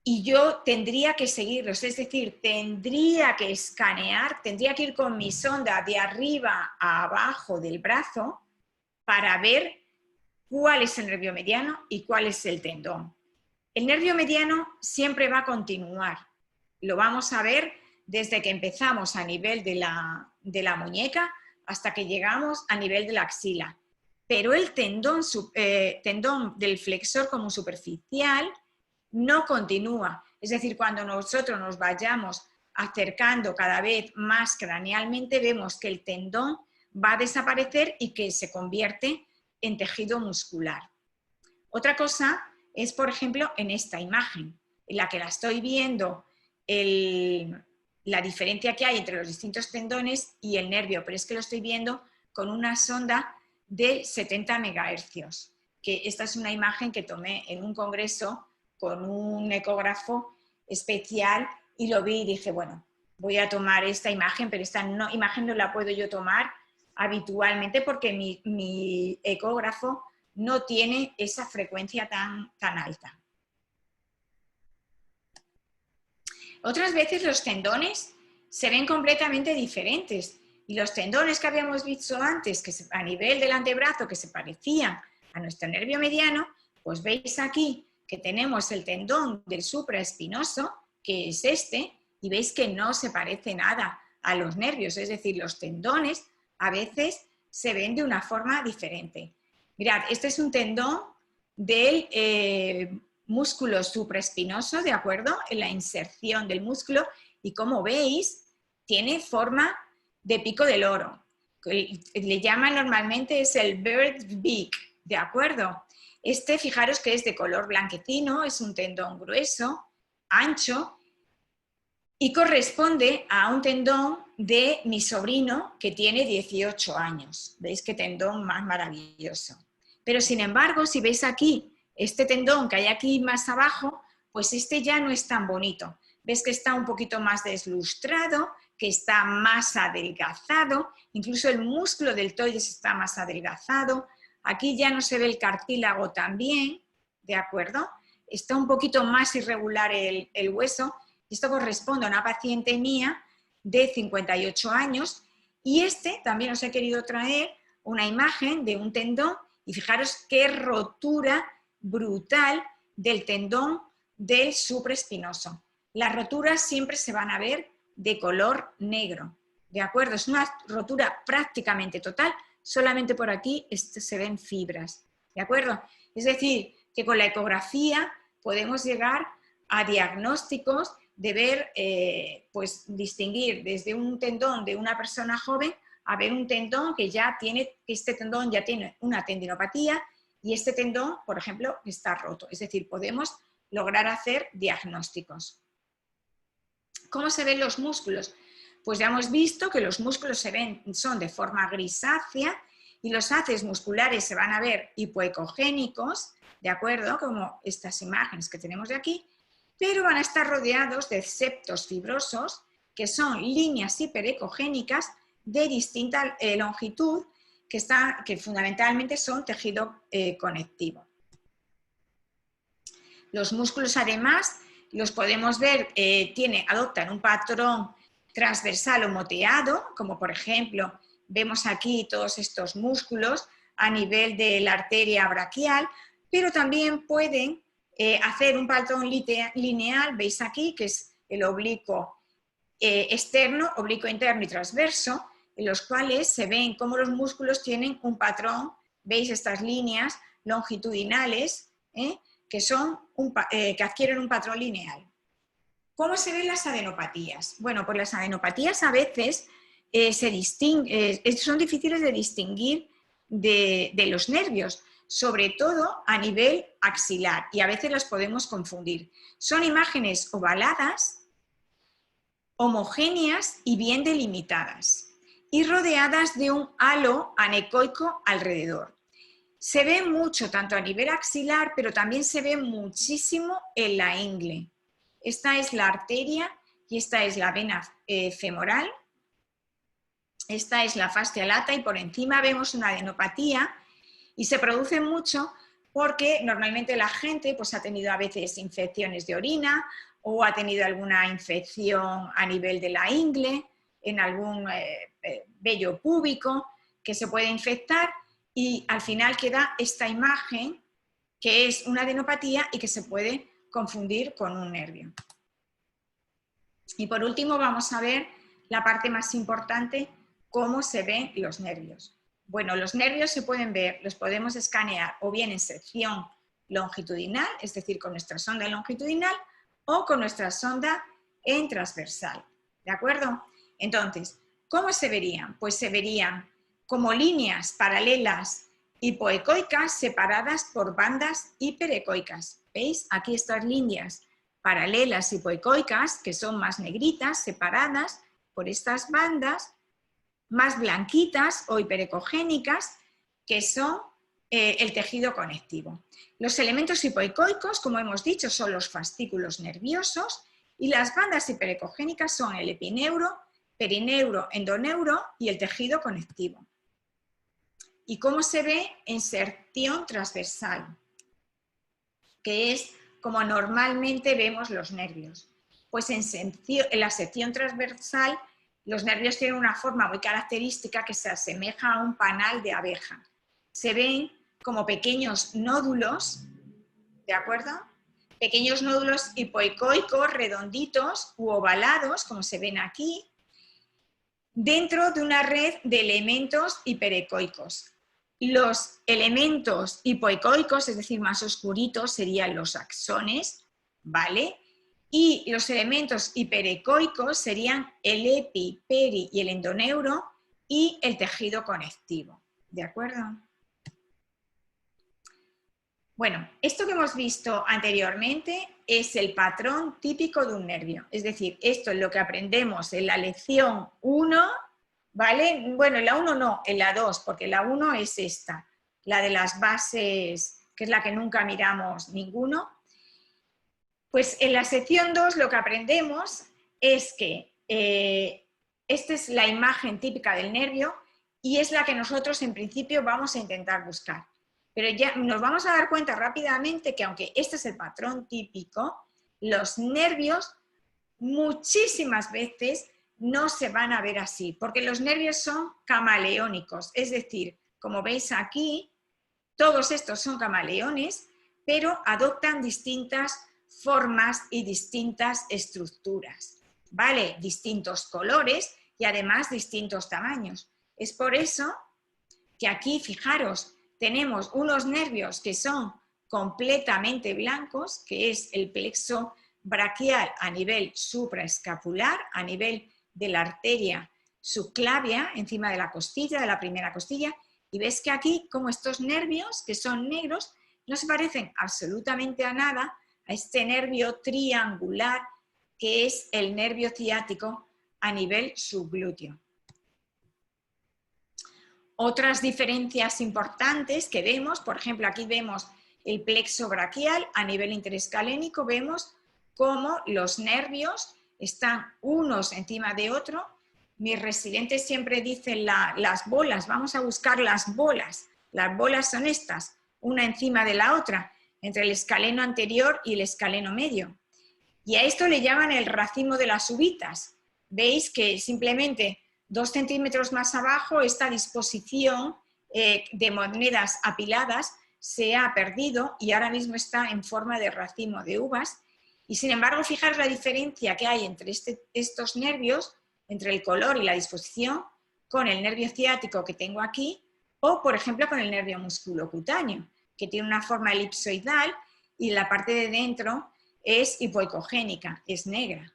Y yo tendría que seguirlos, es decir, tendría que escanear, tendría que ir con mi sonda de arriba a abajo del brazo para ver cuál es el nervio mediano y cuál es el tendón. El nervio mediano siempre va a continuar. Lo vamos a ver desde que empezamos a nivel de la muñeca hasta que llegamos a nivel de la axila. Pero el tendón del flexor común superficial no continúa. Es decir, cuando nosotros nos vayamos acercando cada vez más cranealmente, vemos que el tendón va a desaparecer y que se convierte en tejido muscular. Otra cosa es, por ejemplo, en esta imagen, en la que la estoy viendo, la diferencia que hay entre los distintos tendones y el nervio, pero es que lo estoy viendo con una sonda de 70 MHz, que esta es una imagen que tomé en un congreso con un ecógrafo especial y lo vi y dije, bueno, voy a tomar esta imagen, pero esta imagen no la puedo yo tomar habitualmente porque mi ecógrafo no tiene esa frecuencia tan alta. Otras veces los tendones se ven completamente diferentes y los tendones que habíamos visto antes, que a nivel del antebrazo, que se parecían a nuestro nervio mediano, pues veis aquí que tenemos el tendón del supraespinoso, que es este, y veis que no se parece nada a los nervios, es decir, los tendones a veces se ven de una forma diferente. Mirad, este es un tendón del músculo supraespinoso, ¿de acuerdo? En la inserción del músculo, y como veis, tiene forma de pico de loro. Le llaman normalmente es el bird's beak, ¿de acuerdo? Este, fijaros que es de color blanquecino, es un tendón grueso, ancho, y corresponde a un tendón de mi sobrino que tiene 18 años. ¿Veis qué tendón más maravilloso? Pero sin embargo, si veis aquí, este tendón que hay aquí más abajo, pues este ya no es tan bonito. Ves que está un poquito más deslustrado, que está más adelgazado, incluso el músculo deltoides está más adelgazado. Aquí ya no se ve el cartílago tan bien, ¿de acuerdo? Está un poquito más irregular el hueso. Esto corresponde a una paciente mía de 58 años y también os he querido traer una imagen de un tendón y fijaros qué rotura brutal del tendón del supraespinoso. Las roturas siempre se van a ver de color negro, ¿de acuerdo? Es una rotura prácticamente total, solamente por aquí se ven fibras, ¿de acuerdo? Es decir, que con la ecografía podemos llegar a diagnósticos de ver, pues distinguir desde un tendón de una persona joven a ver un tendón que este tendón ya tiene una tendinopatía y este tendón, por ejemplo, está roto. Es decir, podemos lograr hacer diagnósticos. ¿Cómo se ven los músculos? Pues ya hemos visto que los músculos son de forma grisácea y los haces musculares se van a ver hipoecogénicos, ¿de acuerdo? Como estas imágenes que tenemos de aquí, pero van a estar rodeados de septos fibrosos, que son líneas hiperecogénicas de distinta longitud, que fundamentalmente son tejido conectivo. Los músculos, además, los podemos ver, adoptan un patrón transversal o moteado, como por ejemplo, vemos aquí todos estos músculos a nivel de la arteria braquial, pero también pueden hacer un patrón lineal, veis aquí, que es el oblicuo externo, oblicuo interno y transverso, en los cuales se ven cómo los músculos tienen un patrón, veis estas líneas longitudinales, que adquieren un patrón lineal. ¿Cómo se ven las adenopatías? Bueno, pues las adenopatías a veces son difíciles de distinguir de los nervios, sobre todo a nivel axilar, y a veces las podemos confundir. Son imágenes ovaladas homogéneas y bien delimitadas, y rodeadas de un halo anecoico alrededor. Se ve mucho tanto a nivel axilar, pero también se ve muchísimo en la ingle. Esta es la arteria y esta es la vena femoral. Esta es la fascia lata y por encima vemos una adenopatía y se produce mucho porque normalmente la gente pues, ha tenido a veces infecciones de orina o ha tenido alguna infección a nivel de la ingle, en algún vello púbico que se puede infectar y al final queda esta imagen que es una adenopatía y que se puede confundir con un nervio. Y por último vamos a ver la parte más importante, cómo se ven los nervios. Bueno, los nervios se pueden ver, los podemos escanear o bien en sección longitudinal, es decir, con nuestra sonda longitudinal o con nuestra sonda en transversal, ¿de acuerdo? Entonces, ¿cómo se verían? Pues se verían como líneas paralelas hipoecoicas separadas por bandas hiperecoicas. ¿Veis? Aquí estas líneas paralelas hipoecoicas, que son más negritas, separadas por estas bandas, más blanquitas o hiperecogénicas, que son el tejido conectivo. Los elementos hipoecoicos, como hemos dicho, son los fascículos nerviosos y las bandas hiperecogénicas son el epineuro, perineuro, endoneuro y el tejido conectivo. ¿Y cómo se ve en sección transversal? Que es como normalmente vemos los nervios. Pues en la sección transversal los nervios tienen una forma muy característica que se asemeja a un panal de abeja. Se ven como pequeños nódulos, ¿de acuerdo? Pequeños nódulos hipoecoicos, redonditos u ovalados, como se ven aquí, dentro de una red de elementos hiperecoicos. Los elementos hipoecoicos, es decir, más oscuritos, serían los axones, ¿vale? Y los elementos hiperecoicos serían el epi, peri y el endoneuro y el tejido conectivo, ¿de acuerdo? Bueno, esto que hemos visto anteriormente es el patrón típico de un nervio, es decir, esto es lo que aprendemos en la lección 1, ¿vale? Bueno, en la 1 no, en la 2, porque la 1 es esta, la de las bases, que es la que nunca miramos ninguno. Pues en la sección 2 lo que aprendemos es que esta es la imagen típica del nervio y es la que nosotros en principio vamos a intentar buscar. Pero ya nos vamos a dar cuenta rápidamente que aunque este es el patrón típico, los nervios muchísimas veces no se van a ver así, porque los nervios son camaleónicos, es decir, como veis aquí, todos estos son camaleones, pero adoptan distintas formas y distintas estructuras, ¿vale? Distintos colores y además distintos tamaños. Es por eso que aquí, fijaros, tenemos unos nervios que son completamente blancos, que es el plexo braquial a nivel supraescapular, a nivel de la arteria subclavia, encima de la costilla, de la primera costilla, y ves que aquí, como estos nervios, que son negros, no se parecen absolutamente a nada a este nervio triangular, que es el nervio ciático a nivel subglúteo. Otras diferencias importantes que vemos, por ejemplo, aquí vemos el plexo braquial a nivel interescalénico, vemos cómo los nervios están unos encima de otro. Mis residentes siempre dicen las bolas, vamos a buscar las bolas. Las bolas son estas, una encima de la otra, entre el escaleno anterior y el escaleno medio. Y a esto le llaman el racimo de las uvitas. Veis que simplemente 2 centímetros más abajo esta disposición de monedas apiladas se ha perdido y ahora mismo está en forma de racimo de uvas. Y sin embargo, fijaros la diferencia que hay entre estos nervios, entre el color y la disposición, con el nervio ciático que tengo aquí, o por ejemplo con el nervio musculocutáneo, que tiene una forma elipsoidal y la parte de dentro es hipoecogénica, es negra.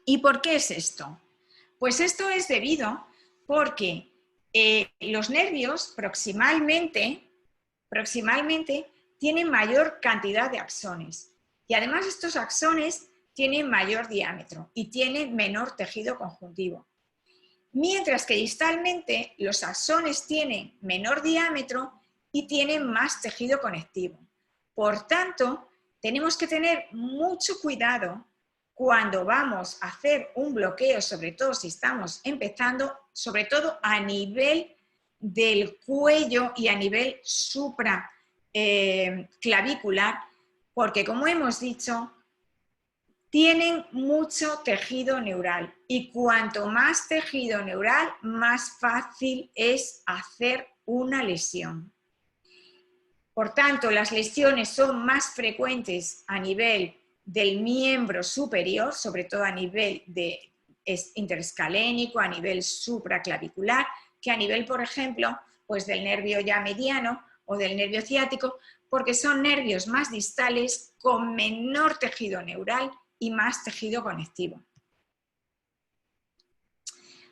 ¿Y por qué es esto? Pues esto es debido porque los nervios proximalmente tienen mayor cantidad de axones y además estos axones tiene mayor diámetro y tiene menor tejido conjuntivo. Mientras que distalmente los axones tienen menor diámetro y tienen más tejido conectivo. Por tanto, tenemos que tener mucho cuidado cuando vamos a hacer un bloqueo, sobre todo si estamos empezando, sobre todo a nivel del cuello y a nivel supraclavicular, porque como hemos dicho, tienen mucho tejido neural y cuanto más tejido neural, más fácil es hacer una lesión. Por tanto, las lesiones son más frecuentes a nivel del miembro superior, sobre todo a nivel interescalénico, a nivel supraclavicular, que a nivel, por ejemplo, pues del nervio ya mediano o del nervio ciático, porque son nervios más distales con menor tejido neural y más tejido conectivo.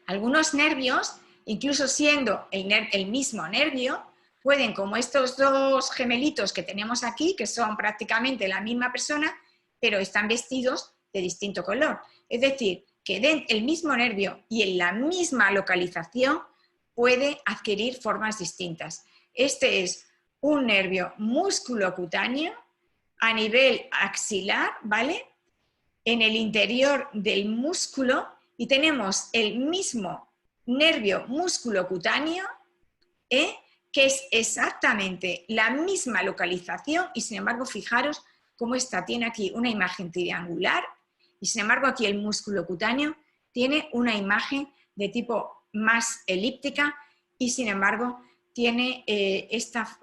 Algunos nervios, incluso siendo el mismo nervio, pueden, como estos dos gemelitos que tenemos aquí, que son prácticamente la misma persona, pero están vestidos de distinto color. Es decir, que el mismo nervio y en la misma localización puede adquirir formas distintas. Este es un nervio musculocutáneo a nivel axilar, ¿vale? En el interior del músculo y tenemos el mismo nervio musculocutáneo, que es exactamente la misma localización y sin embargo fijaros cómo esta tiene aquí una imagen triangular y sin embargo aquí el músculo cutáneo tiene una imagen de tipo más elíptica y sin embargo tiene esta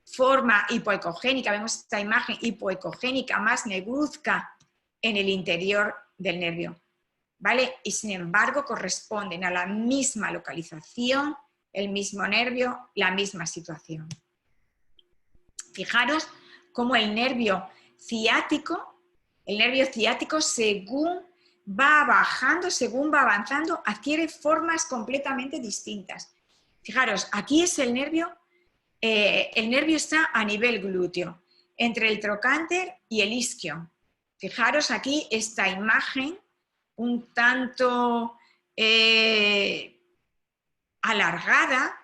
forma hipoecogénica, vemos esta imagen hipoecogénica más negruzca en el interior del nervio, ¿vale? Y sin embargo corresponden a la misma localización, el mismo nervio, la misma situación. Fijaros cómo el nervio ciático según va bajando, según va avanzando, adquiere formas completamente distintas. Fijaros, aquí es el nervio está a nivel glúteo, entre el trocánter y el isquio. Fijaros aquí esta imagen un tanto alargada,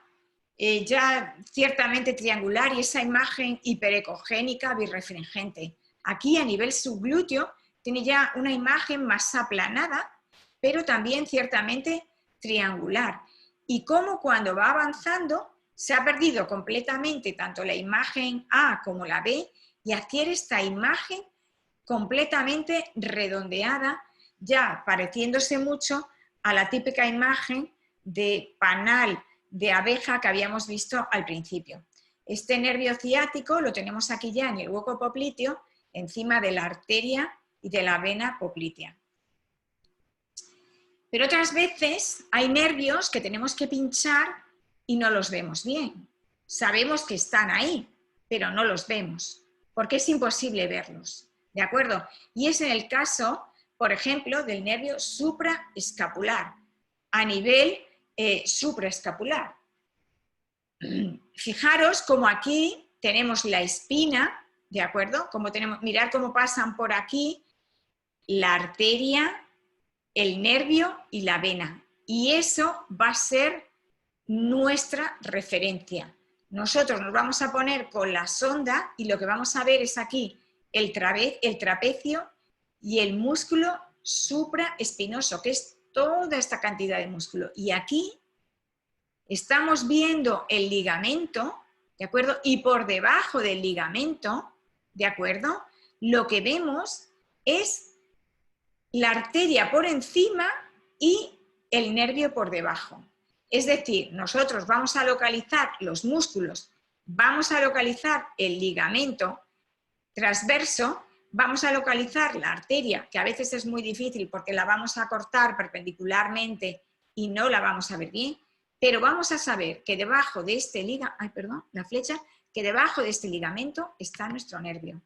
ya ciertamente triangular y esa imagen hiperecogénica birrefringente. Aquí a nivel subglúteo tiene ya una imagen más aplanada, pero también ciertamente triangular. Y como cuando va avanzando se ha perdido completamente tanto la imagen A como la B y adquiere esta imagen completamente redondeada, ya pareciéndose mucho a la típica imagen de panal de abeja que habíamos visto al principio. Este nervio ciático lo tenemos aquí ya en el hueco popliteo, encima de la arteria y de la vena poplitea. Pero otras veces hay nervios que tenemos que pinchar y no los vemos bien. Sabemos que están ahí, pero no los vemos, porque es imposible verlos, ¿de acuerdo? Y es en el caso, por ejemplo, del nervio supraescapular, a nivel supraescapular. Fijaros como aquí tenemos la espina, ¿de acuerdo? Mirad cómo pasan por aquí la arteria, el nervio y la vena. Y eso va a ser nuestra referencia. Nosotros nos vamos a poner con la sonda y lo que vamos a ver es aquí el trapecio y el músculo supraespinoso, que es toda esta cantidad de músculo. Y aquí estamos viendo el ligamento, ¿de acuerdo? Y por debajo del ligamento, ¿de acuerdo? Lo que vemos es la arteria por encima y el nervio por debajo. Es decir, nosotros vamos a localizar los músculos, vamos a localizar el ligamento transverso, vamos a localizar la arteria, que a veces es muy difícil porque la vamos a cortar perpendicularmente y no la vamos a ver bien, pero vamos a saber que debajo de este que debajo de este ligamento está nuestro nervio.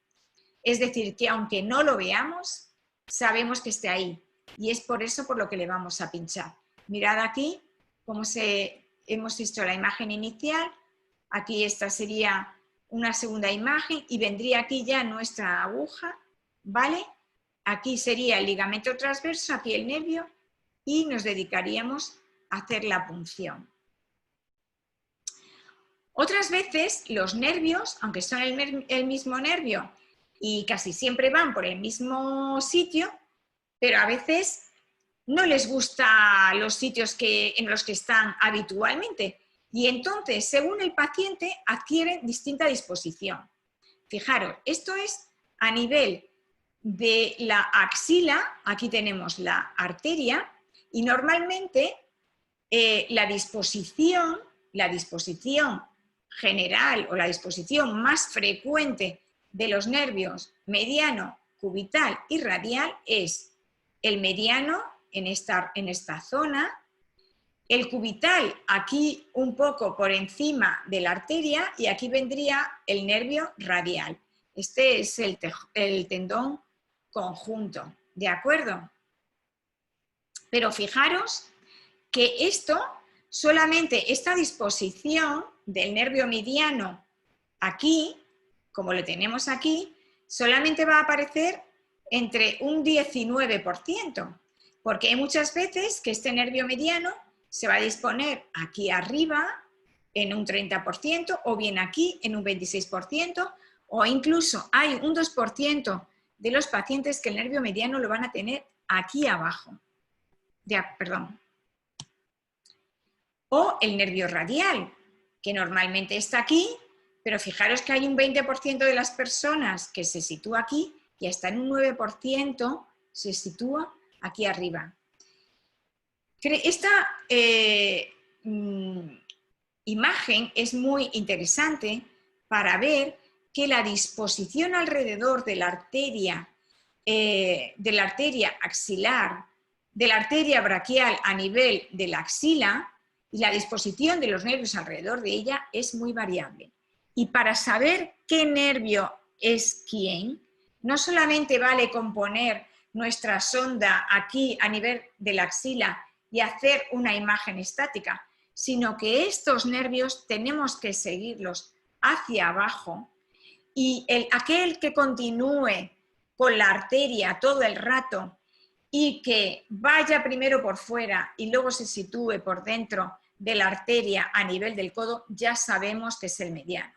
Es decir, que aunque no lo veamos, sabemos que esté ahí y es por eso por lo que le vamos a pinchar. Mirad aquí cómo hemos visto la imagen inicial, aquí esta sería una segunda imagen y vendría aquí ya nuestra aguja, ¿vale? aquí sería el ligamento transverso, aquí el nervio, y nos dedicaríamos a hacer la punción. Otras veces los nervios, aunque son el mismo nervio y casi siempre van por el mismo sitio, pero a veces no les gustan los sitios en los que están habitualmente y entonces, según el paciente, adquieren distinta disposición. Fijaros, esto es a nivel de la axila, aquí tenemos la arteria y normalmente la disposición general o la disposición más frecuente de los nervios mediano, cubital y radial es el mediano en esta zona, el cubital aquí un poco por encima de la arteria y aquí vendría el nervio radial. Este es el tendón conjunto, ¿de acuerdo? Pero fijaros que solamente esta disposición del nervio mediano aquí, como lo tenemos aquí, solamente va a aparecer entre un 19%, porque hay muchas veces que este nervio mediano se va a disponer aquí arriba en un 30% o bien aquí en un 26% o incluso hay un 2% de los pacientes que el nervio mediano lo van a tener aquí abajo. O el nervio radial, que normalmente está aquí, pero fijaros que hay un 20% de las personas que se sitúa aquí y hasta en un 9% se sitúa aquí arriba. Esta imagen es muy interesante para ver que la disposición alrededor de la arteria axilar, de la arteria braquial a nivel de la axila y la disposición de los nervios alrededor de ella es muy variable. Y para saber qué nervio es quién, no solamente vale con poner nuestra sonda aquí a nivel de la axila y hacer una imagen estática, sino que estos nervios tenemos que seguirlos hacia abajo y aquel que continúe con la arteria todo el rato y que vaya primero por fuera y luego se sitúe por dentro de la arteria a nivel del codo, ya sabemos que es el mediano.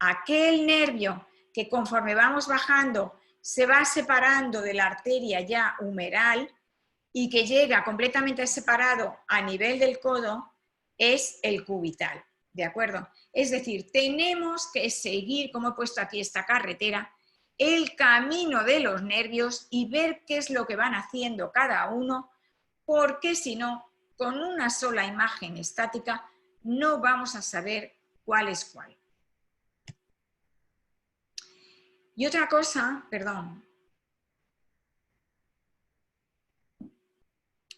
Aquel nervio que conforme vamos bajando se va separando de la arteria ya humeral y que llega completamente separado a nivel del codo es el cubital, ¿de acuerdo? Es decir, tenemos que seguir, como he puesto aquí esta carretera, el camino de los nervios y ver qué es lo que van haciendo cada uno, porque si no, con una sola imagen estática no vamos a saber cuál es cuál. Y otra cosa,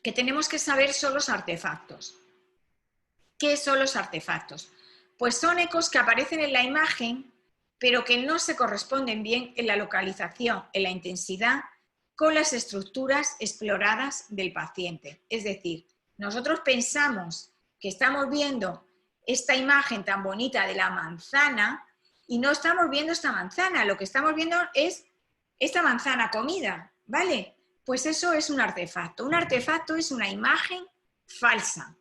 que tenemos que saber son los artefactos. ¿Qué son los artefactos? Pues son ecos que aparecen en la imagen, pero que no se corresponden bien en la localización, en la intensidad, con las estructuras exploradas del paciente. Es decir, nosotros pensamos que estamos viendo esta imagen tan bonita de la manzana y no estamos viendo esta manzana, lo que estamos viendo es esta manzana comida, ¿vale? Pues eso es un artefacto. Un artefacto es una imagen falsa.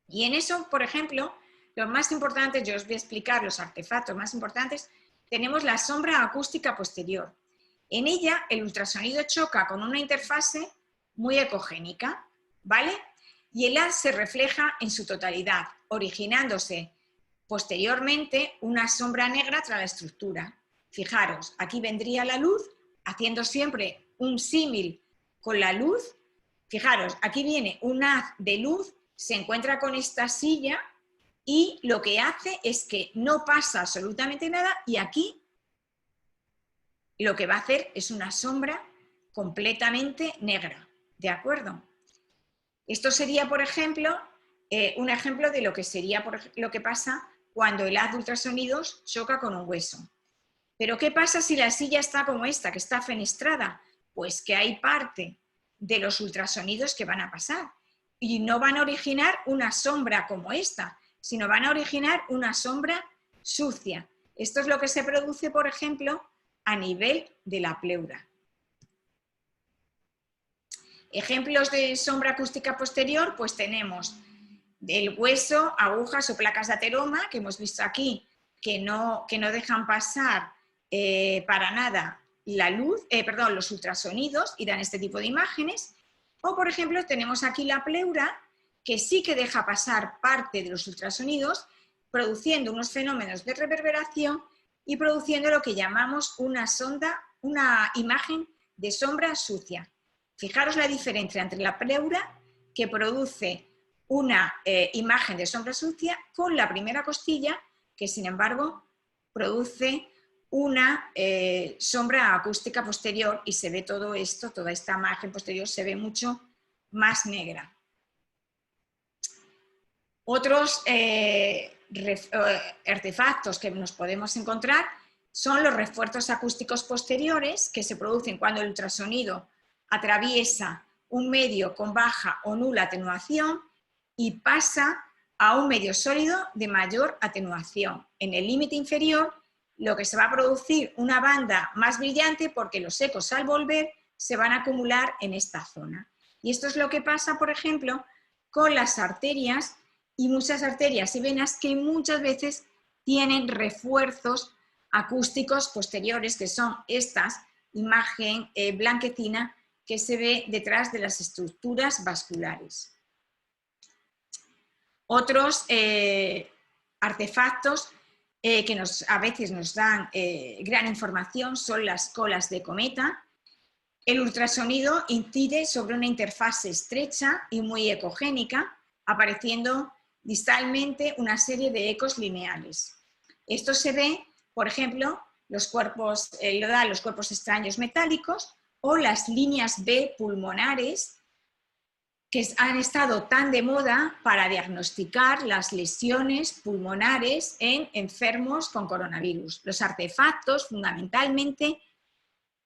Y en eso, por ejemplo, los más importantes, yo os voy a explicar los artefactos más importantes, tenemos la sombra acústica posterior. En ella el ultrasonido choca con una interfase muy ecogénica, ¿vale? Y el haz se refleja en su totalidad, originándose posteriormente una sombra negra tras la estructura. Fijaros, aquí vendría la luz, haciendo siempre un símil con la luz. Fijaros, aquí viene un haz de luz, se encuentra con esta silla y lo que hace es que no pasa absolutamente nada y aquí lo que va a hacer es una sombra completamente negra, ¿de acuerdo? Esto sería, por ejemplo, un ejemplo de lo que sería lo que pasa cuando el haz de ultrasonidos choca con un hueso. Pero ¿qué pasa si la silla está como esta, que está fenestrada? Pues que hay parte de los ultrasonidos que van a pasar y no van a originar una sombra como esta, sino van a originar una sombra sucia. Esto es lo que se produce, por ejemplo, a nivel de la pleura. Ejemplos de sombra acústica posterior, pues tenemos el hueso, agujas o placas de ateroma, que hemos visto aquí, que no dejan pasar para nada la luz, los ultrasonidos y dan este tipo de imágenes. O, por ejemplo, tenemos aquí la pleura, que sí que deja pasar parte de los ultrasonidos, produciendo unos fenómenos de reverberación y produciendo lo que llamamos una imagen de sombra sucia. Fijaros la diferencia entre la pleura, que produce una imagen de sombra sucia, con la primera costilla, que sin embargo produce una sombra acústica posterior, y se ve todo esto, toda esta imagen posterior se ve mucho más negra. Otros artefactos que nos podemos encontrar son los refuerzos acústicos posteriores, que se producen cuando el ultrasonido atraviesa un medio con baja o nula atenuación y pasa a un medio sólido de mayor atenuación. En el límite inferior, lo que se va a producir una banda más brillante, porque los ecos al volver se van a acumular en esta zona. Y esto es lo que pasa, por ejemplo, con las arterias, y muchas arterias y venas que muchas veces tienen refuerzos acústicos posteriores, que son estas imagen blanquecina que se ve detrás de las estructuras vasculares. Otros artefactos que a veces nos dan gran información son las colas de cometa. El ultrasonido incide sobre una interfase estrecha y muy ecogénica, apareciendo distalmente una serie de ecos lineales. Esto se ve, por ejemplo, los cuerpos extraños metálicos o las líneas B pulmonares, que han estado tan de moda para diagnosticar las lesiones pulmonares en enfermos con coronavirus. Los artefactos, fundamentalmente,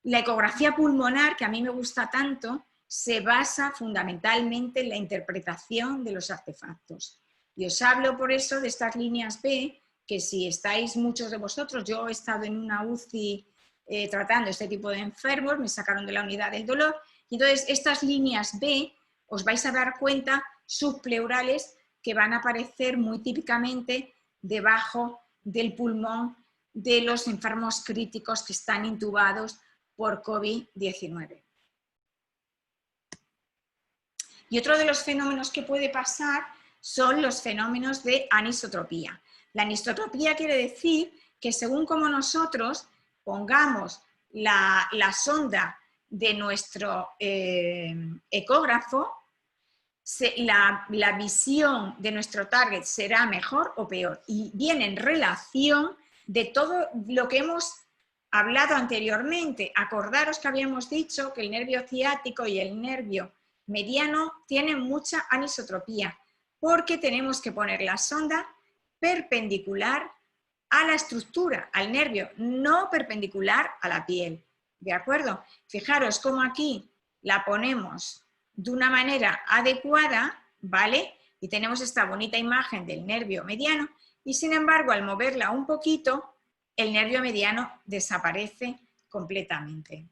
la ecografía pulmonar, que a mí me gusta tanto, se basa fundamentalmente en la interpretación de los artefactos. Y os hablo por eso de estas líneas B, que si estáis muchos de vosotros, yo he estado en una UCI tratando este tipo de enfermos, me sacaron de la unidad del dolor, y entonces estas líneas B, os vais a dar cuenta, subpleurales, que van a aparecer muy típicamente debajo del pulmón de los enfermos críticos que están intubados por COVID-19. Y otro de los fenómenos que puede pasar son los fenómenos de anisotropía. La anisotropía quiere decir que según como nosotros pongamos la sonda de nuestro ecógrafo, la visión de nuestro target será mejor o peor, y viene en relación de todo lo que hemos hablado anteriormente. Acordaros que habíamos dicho que el nervio ciático y el nervio mediano tienen mucha anisotropía, porque tenemos que poner la sonda perpendicular a la estructura, al nervio, no perpendicular a la piel. ¿De acuerdo? Fijaros cómo aquí la ponemos de una manera adecuada, ¿vale? Y tenemos esta bonita imagen del nervio mediano, y sin embargo, al moverla un poquito, el nervio mediano desaparece completamente.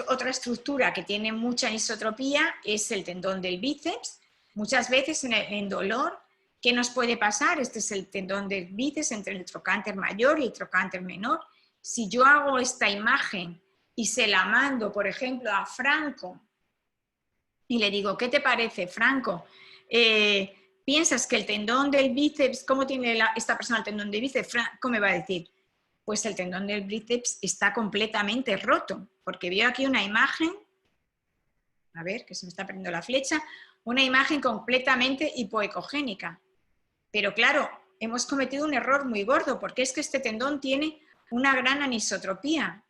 Otra estructura que tiene mucha anisotropía es el tendón del bíceps. Muchas veces en dolor, ¿qué nos puede pasar? Este es el tendón del bíceps entre el trocánter mayor y el trocánter menor. Si yo hago esta imagen y se la mando, por ejemplo, a Franco, y le digo, ¿qué te parece, Franco? ¿Piensas que el tendón del bíceps, cómo tiene esta persona el tendón del bíceps? Franco me va a decir, pues el tendón del bíceps está completamente roto, porque veo aquí una imagen, a ver, que se me está perdiendo la flecha, una imagen completamente hipoecogénica. Pero claro, hemos cometido un error muy gordo, porque es que este tendón tiene una gran anisotropía.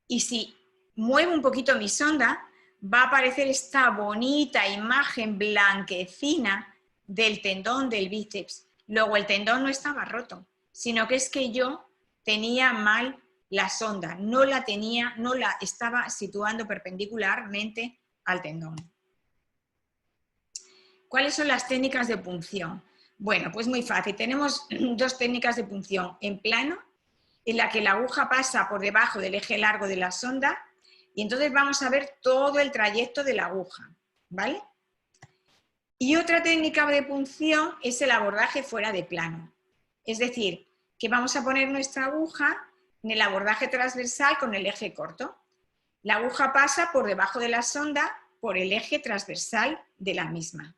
Y si muevo un poquito mi sonda, va a aparecer esta bonita imagen blanquecina del tendón del bíceps. Luego el tendón no estaba roto, sino que es que yo tenía mal la sonda, no la estaba situando perpendicularmente al tendón. ¿Cuáles son las técnicas de punción? Bueno, pues muy fácil. Tenemos dos técnicas de punción, en plano en la que la aguja pasa por debajo del eje largo de la sonda y entonces vamos a ver todo el trayecto de la aguja, ¿vale? Y otra técnica de punción es el abordaje fuera de plano. Es decir, que vamos a poner nuestra aguja en el abordaje transversal con el eje corto. La aguja pasa por debajo de la sonda por el eje transversal de la misma.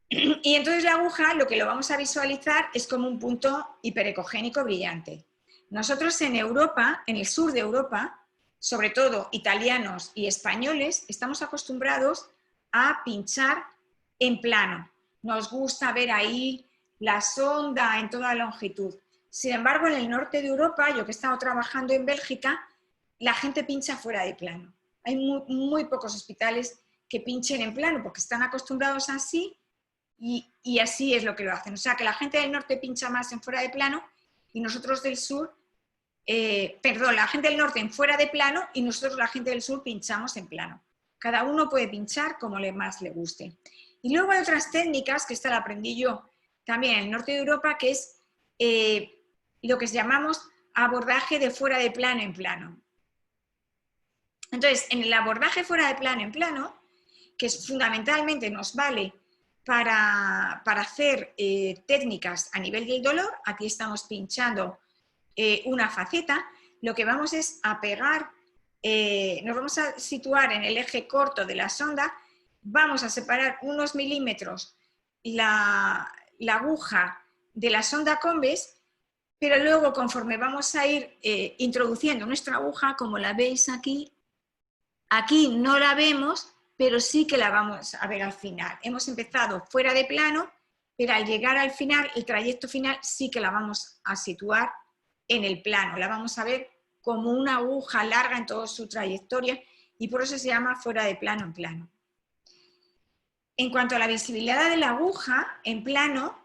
Y entonces la aguja lo que lo vamos a visualizar es como un punto hiperecogénico brillante. Nosotros en Europa, en el sur de Europa, sobre todo italianos y españoles, estamos acostumbrados a pinchar en plano. Nos gusta ver ahí la sonda en toda longitud. Sin embargo, en el norte de Europa, yo que he estado trabajando en Bélgica, la gente pincha fuera de plano. Hay muy pocos hospitales que pinchen en plano porque están acostumbrados así y así es lo que lo hacen. O sea, que la gente del norte pincha más en fuera de plano y nosotros del sur, la gente del norte en fuera de plano y nosotros la gente del sur pinchamos en plano. Cada uno puede pinchar como más le guste. Y luego hay otras técnicas, que esta la aprendí yo también en el norte de Europa, que es lo que llamamos abordaje de fuera de plano en plano. Entonces, en el abordaje fuera de plano en plano, que fundamentalmente nos vale para hacer técnicas a nivel del dolor, aquí estamos pinchando una faceta, lo que vamos es a pegar, nos vamos a situar en el eje corto de la sonda, vamos a separar unos milímetros la aguja de la sonda Combes, pero luego conforme vamos a ir introduciendo nuestra aguja, como la veis aquí no la vemos, pero sí que la vamos a ver al final. Hemos empezado fuera de plano, pero al llegar al final, el trayecto final, sí que la vamos a situar en el plano. La vamos a ver como una aguja larga en toda su trayectoria y por eso se llama fuera de plano en plano. En cuanto a la visibilidad de la aguja en plano,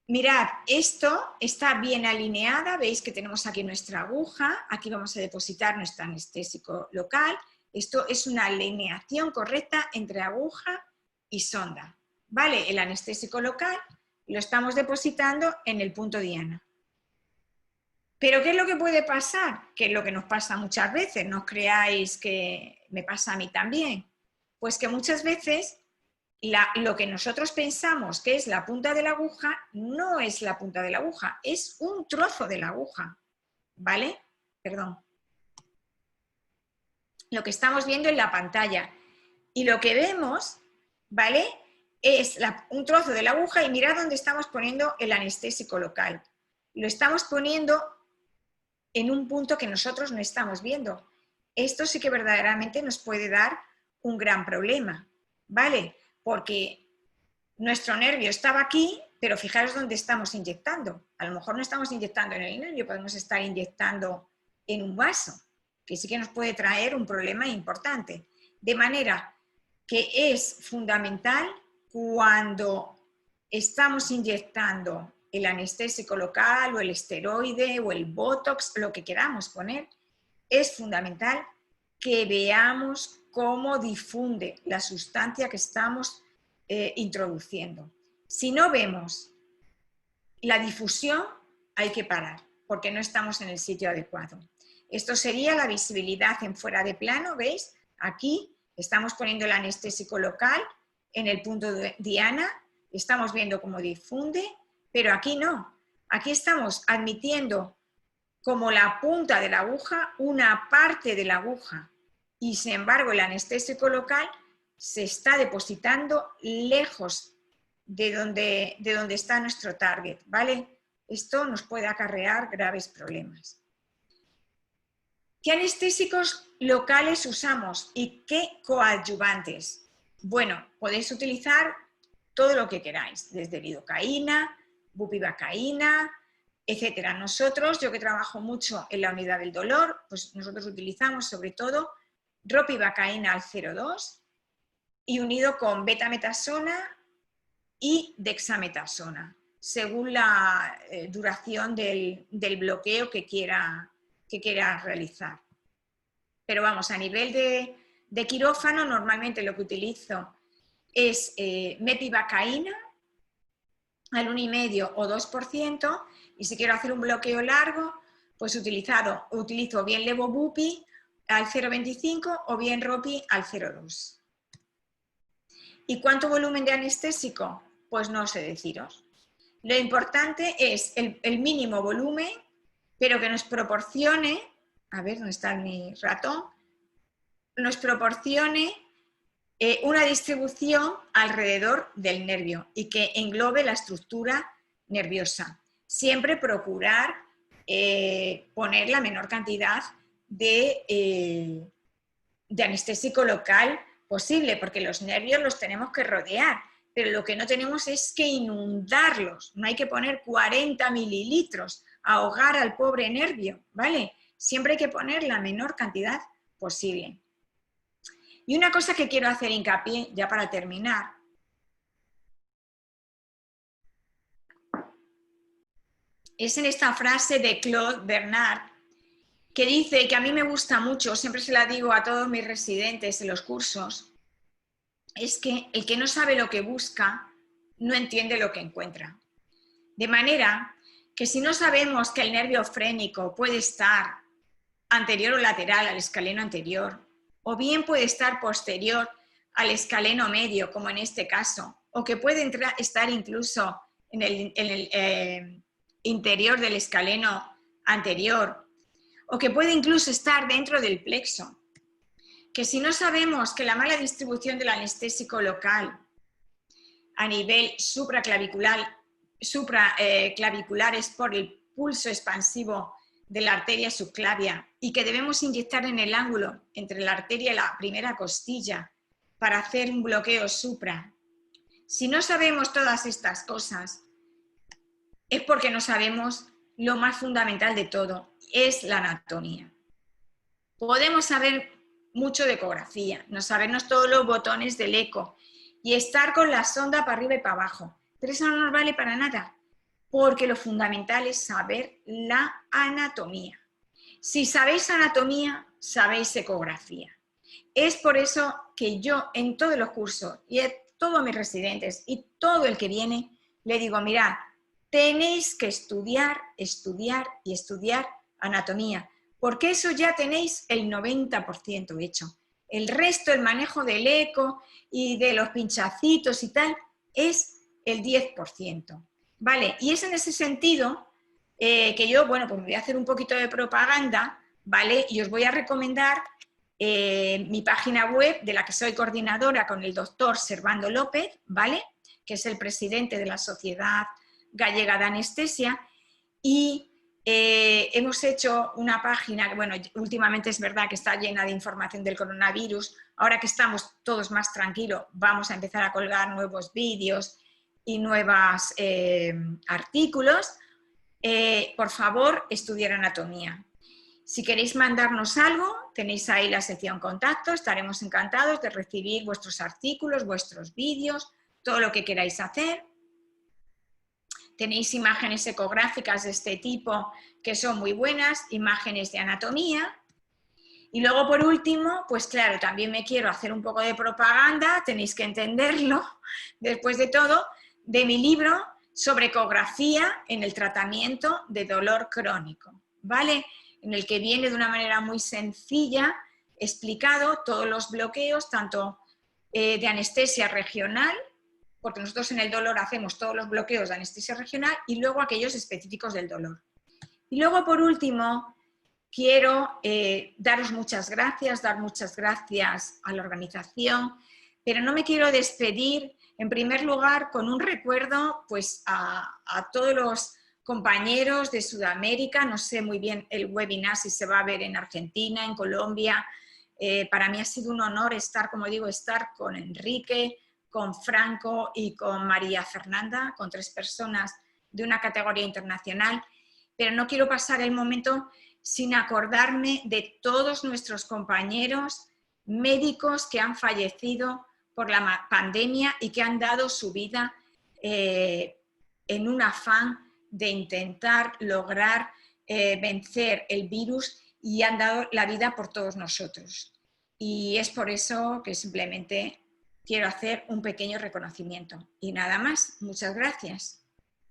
mirad, esto está bien alineada, veis que tenemos aquí nuestra aguja, aquí vamos a depositar nuestro anestésico local. Esto es una alineación correcta entre aguja y sonda. ¿Vale? El anestésico local lo estamos depositando en el punto diana. Pero ¿qué es lo que puede pasar? Que es lo que nos pasa muchas veces, no os creáis que me pasa a mí también. Pues que muchas veces lo que nosotros pensamos que es la punta de la aguja no es la punta de la aguja, es un trozo de la aguja. ¿Vale? Perdón. Lo que estamos viendo en la pantalla. Y lo que vemos, ¿vale? Es un trozo de la aguja y mirad dónde estamos poniendo el anestésico local. Lo estamos poniendo en un punto que nosotros no estamos viendo. Esto sí que verdaderamente nos puede dar un gran problema, ¿vale? Porque nuestro nervio estaba aquí, pero fijaros dónde estamos inyectando. A lo mejor no estamos inyectando en el nervio, podemos estar inyectando en un vaso, que sí que nos puede traer un problema importante. De manera que es fundamental cuando estamos inyectando el anestésico local o el esteroide o el botox, lo que queramos poner, es fundamental que veamos cómo difunde la sustancia que estamos introduciendo. Si no vemos la difusión, hay que parar, porque no estamos en el sitio adecuado. Esto sería la visibilidad en fuera de plano, ¿veis? Aquí estamos poniendo el anestésico local en el punto de diana, estamos viendo cómo difunde, pero aquí no. Aquí estamos admitiendo como la punta de la aguja una parte de la aguja y sin embargo el anestésico local se está depositando lejos de donde está nuestro target, ¿vale? Esto nos puede acarrear graves problemas. ¿Qué anestésicos locales usamos y qué coadyuvantes? Bueno, podéis utilizar todo lo que queráis, desde lidocaína, bupivacaína, etcétera. Nosotros, yo que trabajo mucho en la unidad del dolor, pues nosotros utilizamos sobre todo ropivacaína al 0,2 y unido con betametasona y dexametasona, según la duración del bloqueo que quiera realizar. Pero vamos, a nivel de quirófano, normalmente lo que utilizo es mepivacaína al 1,5 o 2%, y si quiero hacer un bloqueo largo, pues utilizo bien levobupi al 0,25 o bien ropi al 0,2. ¿Y cuánto volumen de anestésico? Pues no sé deciros. Lo importante es el mínimo volumen, pero que nos proporcione, a ver, ¿dónde está mi ratón? Nos proporcione una distribución alrededor del nervio y que englobe la estructura nerviosa. Siempre procurar poner la menor cantidad de anestésico local posible, porque los nervios los tenemos que rodear, pero lo que no tenemos es que inundarlos. No hay que poner 40 mililitros a ahogar al pobre nervio, ¿vale? Siempre hay que poner la menor cantidad posible. Y una cosa que quiero hacer hincapié, ya para terminar, es en esta frase de Claude Bernard, que dice, que a mí me gusta mucho, siempre se la digo a todos mis residentes en los cursos, es que el que no sabe lo que busca, no entiende lo que encuentra. De manera que si no sabemos que el nervio frénico puede estar anterior o lateral al escaleno anterior, o bien puede estar posterior al escaleno medio, como en este caso, o que puede estar incluso en el interior del escaleno anterior, o que puede incluso estar dentro del plexo, que si no sabemos que la mala distribución del anestésico local a nivel supraclavicular es por el pulso expansivo de la arteria subclavia y que debemos inyectar en el ángulo entre la arteria y la primera costilla para hacer un bloqueo supra. Si no sabemos todas estas cosas, es porque no sabemos lo más fundamental de todo, es la anatomía. Podemos saber mucho de ecografía, no sabernos todos los botones del eco y estar con la sonda para arriba y para abajo, pero eso no nos vale para nada, porque lo fundamental es saber la anatomía. Si sabéis anatomía, sabéis ecografía. Es por eso que yo en todos los cursos y a todos mis residentes y todo el que viene, le digo, mirad, tenéis que estudiar, estudiar y estudiar anatomía, porque eso ya tenéis el 90% hecho. El resto, el manejo del eco y de los pinchacitos y tal, es el 10%. ¿Vale? Y es en ese sentido que yo, bueno, pues me voy a hacer un poquito de propaganda, ¿vale? Y os voy a recomendar mi página web, de la que soy coordinadora con el doctor Servando López, ¿vale? Que es el presidente de la Sociedad Gallega de Anestesia, y hemos hecho una página que, bueno, últimamente es verdad que está llena de información del coronavirus. Ahora que estamos todos más tranquilos, vamos a empezar a colgar nuevos vídeos y nuevos artículos. Por favor, estudiar anatomía. Si queréis mandarnos algo, tenéis ahí la sección contacto, estaremos encantados de recibir vuestros artículos, vuestros vídeos, todo lo que queráis hacer. Tenéis imágenes ecográficas de este tipo que son muy buenas, imágenes de anatomía. Y luego, por último, pues claro, también me quiero hacer un poco de propaganda, tenéis que entenderlo, después de todo, de mi libro sobre ecografía en el tratamiento de dolor crónico, ¿vale? En el que viene de una manera muy sencilla explicado todos los bloqueos, tanto de anestesia regional, porque nosotros en el dolor hacemos todos los bloqueos de anestesia regional, y luego aquellos específicos del dolor. Y luego, por último, quiero daros muchas gracias, dar muchas gracias a la organización, pero no me quiero despedir, en primer lugar, con un recuerdo pues, a todos los compañeros de Sudamérica. No sé muy bien el webinar si se va a ver en Argentina, en Colombia. Para mí ha sido un honor estar, como digo, estar con Enrique, con Franco y con María Fernanda, con 3 personas de una categoría internacional, pero no quiero pasar el momento sin acordarme de todos nuestros compañeros médicos que han fallecido por la pandemia y que han dado su vida en un afán de intentar lograr vencer el virus, y han dado la vida por todos nosotros. Y es por eso que simplemente quiero hacer un pequeño reconocimiento. Y nada más, muchas gracias.